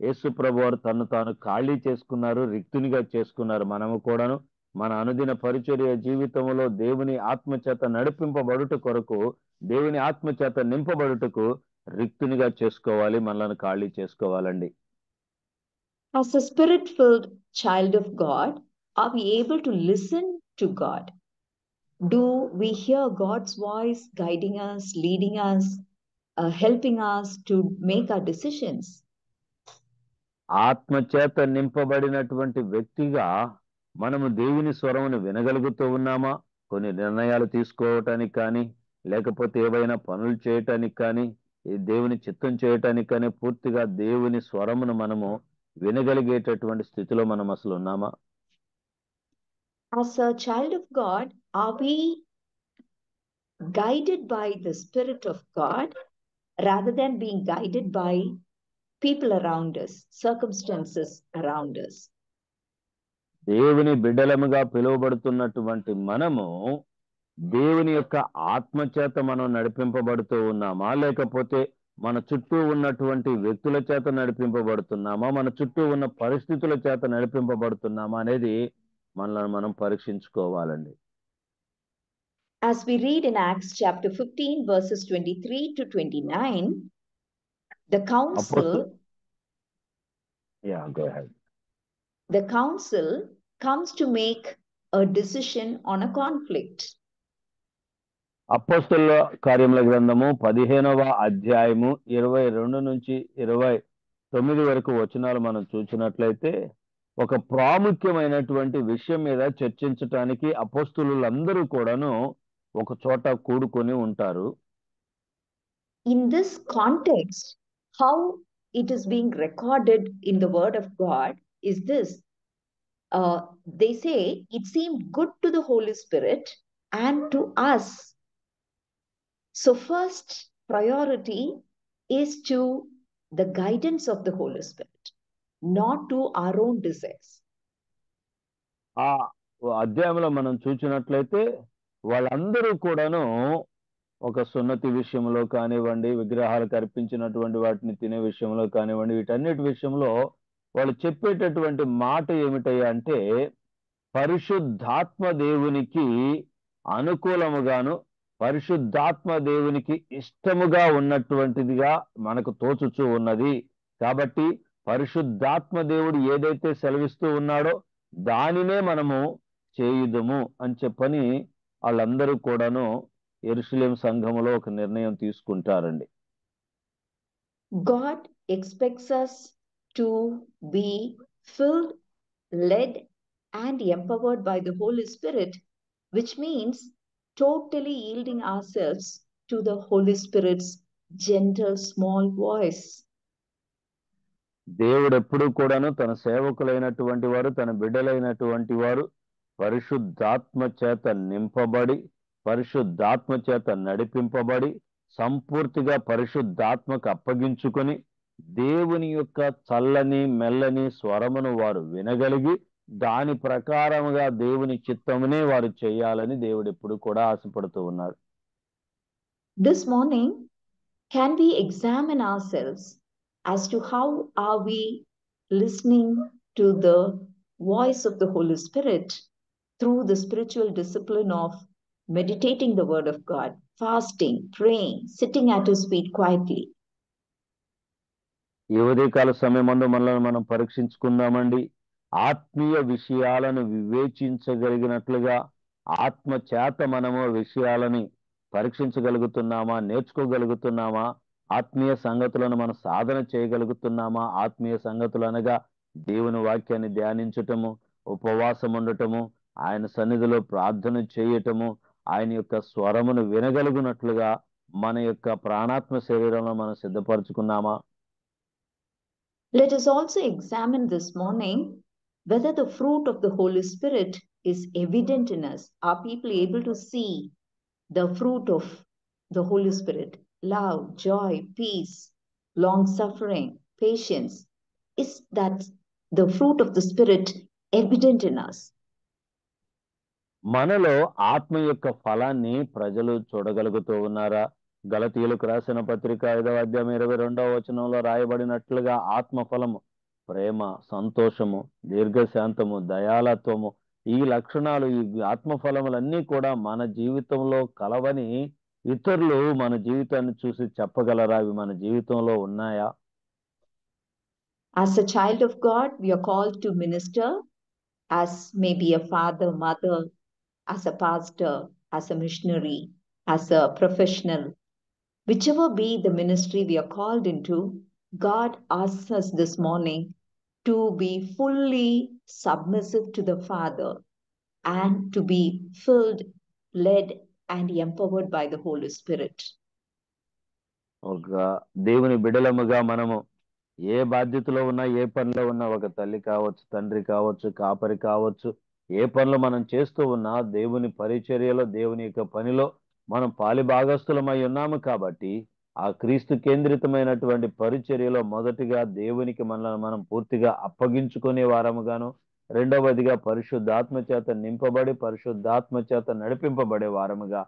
యేసు ప్రభువారు తన్ను తాను ఖాళీ చేసుకున్నారు, రిక్తునిగా చేసుకున్నారు. మనము కూడాను మన అనుదిన పరిచర్య జీవితంలో దేవుని ఆత్మచేత నడిపింపబడుట కొరకు, దేవుని ఆత్మచేత నింపబడుటకు రిక్తునిగా చేసుకోవాలి, మనల్ని ఖాళీ చేసుకోవాలండి. As a spirit-filled child of God, are we able to listen to God? Do we hear God's voice guiding us, leading us, helping us to make our decisions? ఆత్మచేత నింపబడినటువంటి వ్యక్తిగా మనము దేవుని స్వరమును వినగలుగుతూ ఉన్నామా? కొన్ని నిర్ణయాలు తీసుకోవటానికి కానీ, లేకపోతే ఏవైనా పనులు చేయటానికి కానీ, ఈ దేవుని చిత్తం చేయటానికి కానీ పూర్తిగా దేవుని స్వరమును మనము వినగలిగేటటువంటి స్థితిలో మనం అసలు ఉన్నామా? As a child of God, are we guided by the Spirit of God rather than being guided by people around us, circumstances around us? దేవుని బిడ్డలముగా పిలువబడుతున్నటువంటి మనము దేవుని యొక్క ఆత్మచేత మనం నడిపింపబడుతూ ఉన్నామా, లేకపోతే మన చుట్టూ ఉన్నటువంటి వ్యక్తుల చేత నడిపింపబడుతున్నామా, మన చుట్టూ ఉన్న పరిస్థితుల చేత నడిపింపబడుతున్నామా అనేది మనల్ని మనం పరీక్షించుకోవాలండి. As we read in Acts chapter 15 verses 23 to 29, the council comes to make a decision on a conflict. అపోస్తలుల కార్యముల గ్రంథము 15వ అధ్యాయము 22 నుంచి 29 వరకు వచనాలు మనం చూసినట్లయితే, ఒక ప్రాముఖ్యమైనటువంటి విషయం మీద చర్చించటానికి అపోస్తలులందరూ కూడాను ఒక చోట కూడుకొని ఉంటారు. In this context, how it is being recorded in the word of God is this. They say it seemed good to the Holy Spirit and to us. So first priority is to the guidance of the Holy Spirit, not to our own desires. ఆ అధ్యాయంలో మనం చూసినట్లయితే వాళ్ళందరూ కూడాను ఒక సున్నతి విషయంలో కానివ్వండి, విగ్రహాలకు అర్పించినటువంటి వాటిని తినే విషయంలో కానివ్వండి, వీటన్నిటి విషయంలో వాళ్ళు చెప్పేటటువంటి మాట ఏమిటయ్యా అంటే, పరిశుద్ధాత్మ దేవునికి అనుకూలముగాను, పరిశుద్ధాత్మ దేవునికి ఇష్టముగా ఉన్నటువంటిదిగా మనకు తోచుచూ ఉన్నది. కాబట్టి పరిశుద్ధాత్మ దేవుడు ఏదైతే సెలవిస్తూ ఉన్నాడో దానినే మనము చేయుదుము అని చెప్పని వాళ్ళందరూ కూడాను యెరూషలేము సంఘములో ఒక నిర్ణయం తీసుకుంటారండి. God expects us to be filled, led and empowered by the Holy Spirit, which means totally yielding ourselves to the Holy Spirit's gentle small voice. దేవుడు ఎప్పుడు కూడాను తన సేవకులైనటువంటి వారు, తన బిడ్డలైనటువంటి వారు పరిశుద్ధాత్మ చేత నింపబడి, పరిశుద్ధాత్మ చేత నడిపింపబడి, సంపూర్తిగా పరిశుద్ధాత్మకు అప్పగించుకొని దేవుని యొక్క చల్లని మెల్లని స్వరమును వారు వినగలిగి దాని ప్రకారముగా దేవుని చిత్తమునే వారు చేయాలని దేవుడు ఎప్పుడు కూడా ఆశపడుతూ ఉన్నాడు. This morning, can we examine ourselves as to how are we listening to the voice of the Holy Spirit through the spiritual discipline of meditating the word of God, fasting, praying, sitting at his feet quietly? ఈ ఉదయకాల సమయమందు మనల్ని మనం పరీక్షించుకుందామండి. ఆత్మీయ విషయాలను వివేచించగలిగినట్లుగా ఆత్మ చేత మనము విషయాలని పరీక్షించగలుగుతున్నామా, నేర్చుకోగలుగుతున్నామా, ఆత్మీయ సంగతులను మనం సాధన చేయగలుగుతున్నామా? ఆత్మీయ సంగతులు అనగా దేవుని వాక్యాన్ని ధ్యానించటము, ఉపవాసం ఉండటము, ఆయన సన్నిధిలో ప్రార్థన చేయటము, ఆయన యొక్క స్వరమును వినగలుగునట్లుగా మన యొక్క ప్రాణాత్మ శరీరంలో మనం సిద్ధపరచుకున్నామా? Let us also examine this morning whether the fruit of the Holy Spirit is evident in us. Are people able to see the fruit of the Holy Spirit? Love, joy, peace, long suffering, patience. Is that the fruit of the Spirit evident in us? మనలో ఆత్మ యొక్క ఫలాన్ని ప్రజలు చూడగలుగుతూ ఉన్నారా? గలతీయులకు రాసిన పత్రిక 5వ అధ్యాయం 22వ వచనంలో రాయబడినట్లుగా ఆత్మ ఫలము ప్రేమ, సంతోషము, దీర్ఘశాంతము, దయాళత్వము, ఈ లక్షణాలు, ఈ ఆత్మ ఫలములన్నీ కూడా మన జీవితంలో కలవని ఇతరులు మన జీవితాన్ని చూసి చెప్పగలరా? అవి మన జీవితంలో ఉన్నాయా? As a child of God, we are called to minister as maybe a father, mother, as a pastor, as a missionary, as a professional. Whichever be the ministry we are called into, God asks us this morning to be fully submissive to the Father and to be filled, led, and empowered by the Holy Spirit. ఒక దేవుని బిడలముగా మనము ఏ బాధ్యతలో ఉన్నా, ఏ పనిలో ఉన్నా, ఒక తల్లి కావచ్చు, తండ్రి కావచ్చు, కాపరి కావచ్చు, ఏ పనులు మనం చేస్తూ ఉన్నా దేవుని పరిచర్యలో, దేవుని యొక్క పనిలో మనం పాలి భాగస్థులమై ఉన్నాము. కాబట్టి ఆ క్రీస్తు కేంద్రితమైనటువంటి పరిచర్యలో మొదటిగా దేవునికి మనల్ని మనం పూర్తిగా అప్పగించుకునే వారముగాను, రెండవదిగా పరిశుద్ధాత్మ చేత నింపబడి పరిశుద్ధాత్మ చేత నడిపింపబడే వారముగా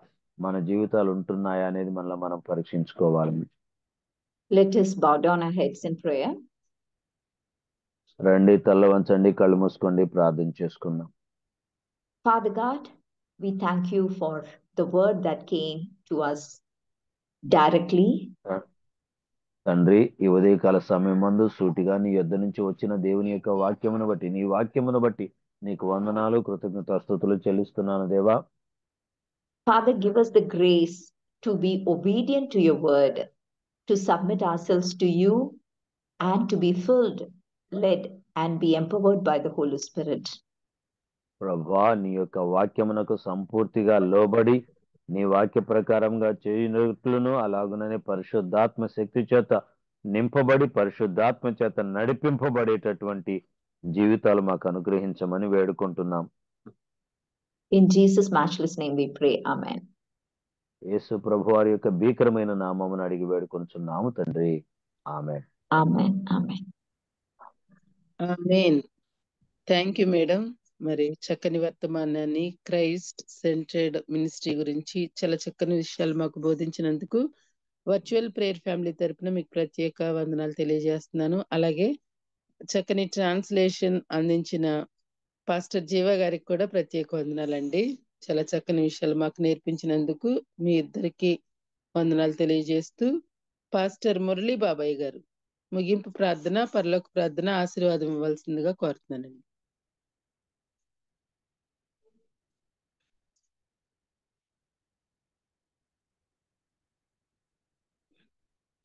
మన జీవితాలు ఉంటున్నాయా అనేది మనల్ని మనం పరీక్షించుకోవాలి. Let us bow down our heads in prayer. రండి, తల్ల వంచండి, కళ్ళు మూసుకోండి, ప్రార్థన చేసుకుందాం. Father God, we thank you for the word that came to us directly. తండ్రి, ఈ ఉదయకాల సమయం మందు సూటిగా నీ యొద్ద నుంచి వచ్చిన దేవుని యొక్క వాక్యమును బట్టి, నీ వాక్యమును బట్టి నీకు వందనాలు, కృతజ్ఞతాస్తుతులు చెల్లిస్తున్నాను దేవా. Father, give us the grace to be obedient to your word, to submit ourselves to you, and to be filled, led, and be empowered by the Holy Spirit. ప్రభా, నీ యొక్క వాక్యమునకు సంపూర్తిగా లోబడి నీ వాక్య ప్రకారంగా చేయనట్లును, అలాగుననే పరిశుద్ధాత్మ శక్తి చేత నింపబడి పరిశుద్ధాత్మ చేత నడిపింపబడేటటువంటి జీవితాలు మాకు అనుగ్రహించమని వేడుకుంటున్నాం. In Jesus' matchless name we pray. Amen. యేసు ప్రభు వారి యొక్క భీకరమైన నామమును అడిగి వేడుకొంచున్నాము తండ్రి. ఆమేన్. Amen. Amen. Amen. Thank you madam. మరి చక్కని వర్తమానాన్ని, క్రైస్ట్ సెంటర్డ్ మినిస్ట్రీ గురించి చాలా చక్కని విషయాలు మాకు బోధించినందుకు వర్చువల్ ప్రేయర్ ఫ్యామిలీ తరపున మీకు ప్రత్యేక వందనాలు తెలియజేస్తున్నాను. అలాగే చక్కని ట్రాన్స్లేషన్ అందించిన పాస్టర్ జీవ గారికి కూడా ప్రత్యేక వందనాలండి. చాలా చక్కని విషయాలు మాకు నేర్పించినందుకు మీ ఇద్దరికి వందనాలు తెలియజేస్తూ పాస్టర్ మురళీ బాబాయ్ గారు ముగింపు ప్రార్థన, పరలోక ప్రార్థన, ఆశీర్వాదం ఇవ్వాల్సిందిగా కోరుతున్నానండి.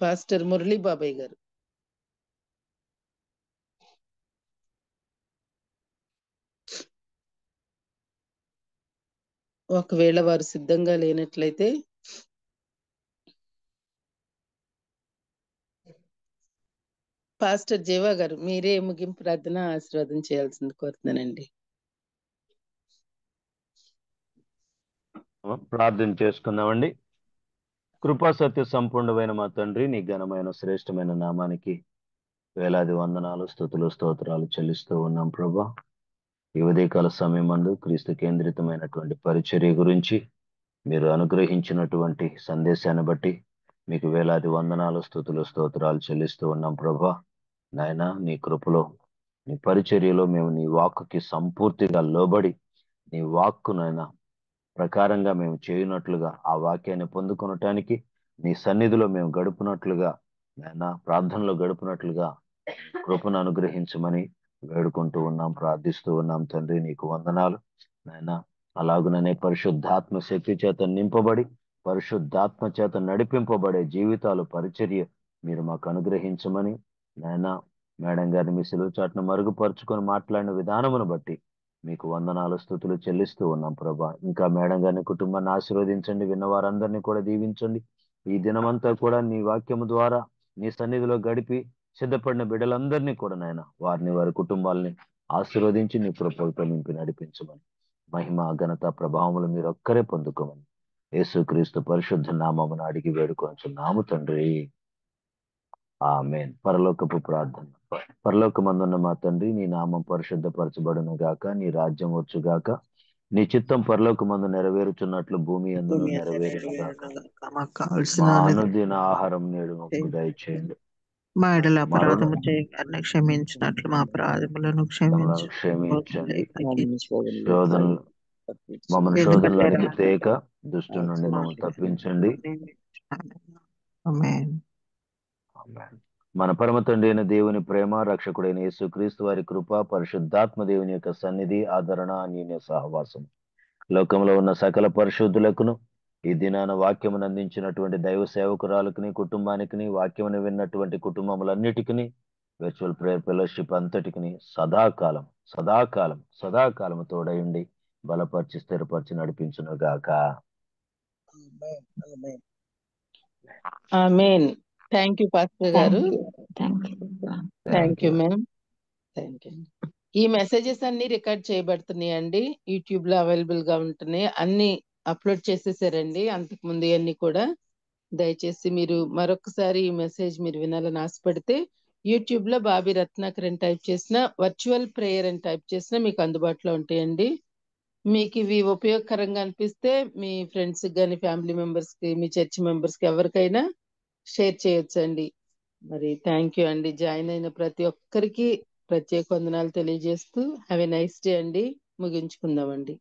పాస్టర్ మురళీ బాబాయ్ గారు. ఒకవేళ వారు సిద్ధంగా లేనట్లయితే పాస్టర్ జీవా గారు మీరే ముగింపు ప్రార్థన, ఆశీర్వాదం చేయాల్సింది కోరుతున్నానండి. ప్రార్థన చేసుకుందామండి. కృపా సత్య సంపూర్ణమైన మా తండ్రి, నీ ఘనమైన శ్రేష్టమైన నామానికి వేలాది వందనాలు, స్తుతులు, స్తోత్రాలు చెల్లిస్తూ ఉన్నాం ప్రభా. ఈ ఉదయకాల సమయం మందు క్రీస్తు కేంద్రితమైనటువంటి పరిచర్య గురించి మీరు అనుగ్రహించినటువంటి సందేశాన్ని బట్టి మీకు వేలాది వందనాలు, స్తుతులు, స్తోత్రాలు చెల్లిస్తూ ఉన్నాం ప్రభా. నాయన, నీ కృపలో, నీ పరిచర్యలో మేము నీ వాక్కుకి సంపూర్తిగా లోబడి నీ వాక్కు నాయన ప్రకారంగా మేము చేయనట్లుగా, ఆ వాక్యాన్ని పొందుకొనటానికి నీ సన్నిధిలో మేము గడుపునట్లుగా, నాయన ప్రార్థనలో గడుపునట్లుగా కృపను అనుగ్రహించమని వేడుకుంటూ ఉన్నాం, ప్రార్థిస్తూ ఉన్నాం తండ్రి. నీకు వందనాలు నాయన. అలాగుననే పరిశుద్ధాత్మ శక్తి చేత నింపబడి పరిశుద్ధాత్మ చేత నడిపింపబడే జీవితాలు, పరిచర్య మీరు మాకు అనుగ్రహించమని నాయన. మేడం గారిని మీ సిలువ చాటును మరుగుపరుచుకొని మాట్లాడిన విధానమును బట్టి మీకు వందనాలు, స్తుతులు చెల్లిస్తూ ఉన్నాం ప్రభా. ఇంకా మేడం గారిని, కుటుంబాన్ని ఆశీర్వదించండి, విన్న వారందరినీ కూడా దీవించండి. ఈ దినమంతా కూడా నీ వాక్యము ద్వారా నీ సన్నిధిలో గడిపి సిద్ధపడిన బిడ్డలందరినీ కూడా నాయన, వారిని, వారి కుటుంబాలని ఆశీర్వదించి నీ కృపలతో నింపి నడిపించమని, మహిమ, ఘనత, ప్రభావములు మీరు ఒక్కరే పొందుకోమని యేసుక్రీస్తు పరిశుద్ధ నామమును అడిగి వేడుకొంచున్నాము తండ్రి, ఆమేన్. పరలోకపు ప్రార్థన. పరలోకమందున్న మా తండ్రి, నీ నామం పరిశుద్ధపరచబడును గాక, నీ రాజ్యం వచ్చుగాక, నీ చిత్తం పరలోకమందు నెరవేరుచున్నట్లు భూమి యందును నెరవేరును గాక. మాకు కావాల్సిన మా అనుదిన ఆహారం నేడు మాకు దయచేయండి. మా ఎడల మా రుణ అపరాధము చేయగానే క్షమించినట్లు మా అపరాధములను క్షమించండి. క్షమించండి. శోధనలు మమ్మల్ని శోధనలోనికి తేక దుష్టు నుండి మమ్మల్ని తప్పించండి. ఆమేన్. మన పరమ తండ్రి అయిన దేవుని ప్రేమ, రక్షకుడైన యేసుక్రీస్తు వారి కృప, పరిశుద్ధాత్మ దేవుని యొక్క సన్నిధి, ఆదరణ, అన్యోన్య సహవాసం లోకంలో ఉన్న సకల పరిశుద్ధులకును, ఈ దినాన వాక్యమును అందించినటువంటి దైవ సేవకురాలకుని, కుటుంబానికి, వాక్యమును విన్నటువంటి కుటుంబములన్నిటికీ, వర్చువల్ ప్రేయర్ ఫెలోషిప్ అంతటికి సదాకాలం సదాకాలం సదాకాలం తోడయుండి బలపరిచి స్థిరపరిచి నడిపించును గాక. ఆమేన్. థ్యాంక్ యూ పాస్టర్ గారు. Thank you ma'am. Thank you. ఈ మెసేజెస్ అన్ని రికార్డ్ చేయబడుతున్నాయండి, యూట్యూబ్ లో అవైలబుల్ గా ఉంటున్నాయి. అన్ని అప్లోడ్ చేసేసారండి అంతకు ముందు అన్ని కూడా. దయచేసి మీరు మరొకసారి ఈ మెసేజ్ మీరు వినాలని ఆశపడితే యూట్యూబ్ లో బాబీ రత్నాకర్ అని టైప్ చేసిన, వర్చువల్ ప్రేయర్ అని టైప్ చేసిన మీకు అందుబాటులో ఉంటాయండి. మీకు ఇవి ఉపయోగకరంగా అనిపిస్తే మీ ఫ్రెండ్స్ కానీ, ఫ్యామిలీ మెంబర్స్ కి, మీ చర్చ్ మెంబర్స్ కి ఎవరికైనా షేర్ చేయొచ్చండి. మరి థ్యాంక్ యూ అండి. జాయిన్ అయిన ప్రతి ఒక్కరికి ప్రత్యేక వందనాలు తెలియజేస్తూ హ్యావ్ ఎ నైస్ డే అండి. ముగించుకుందామండి.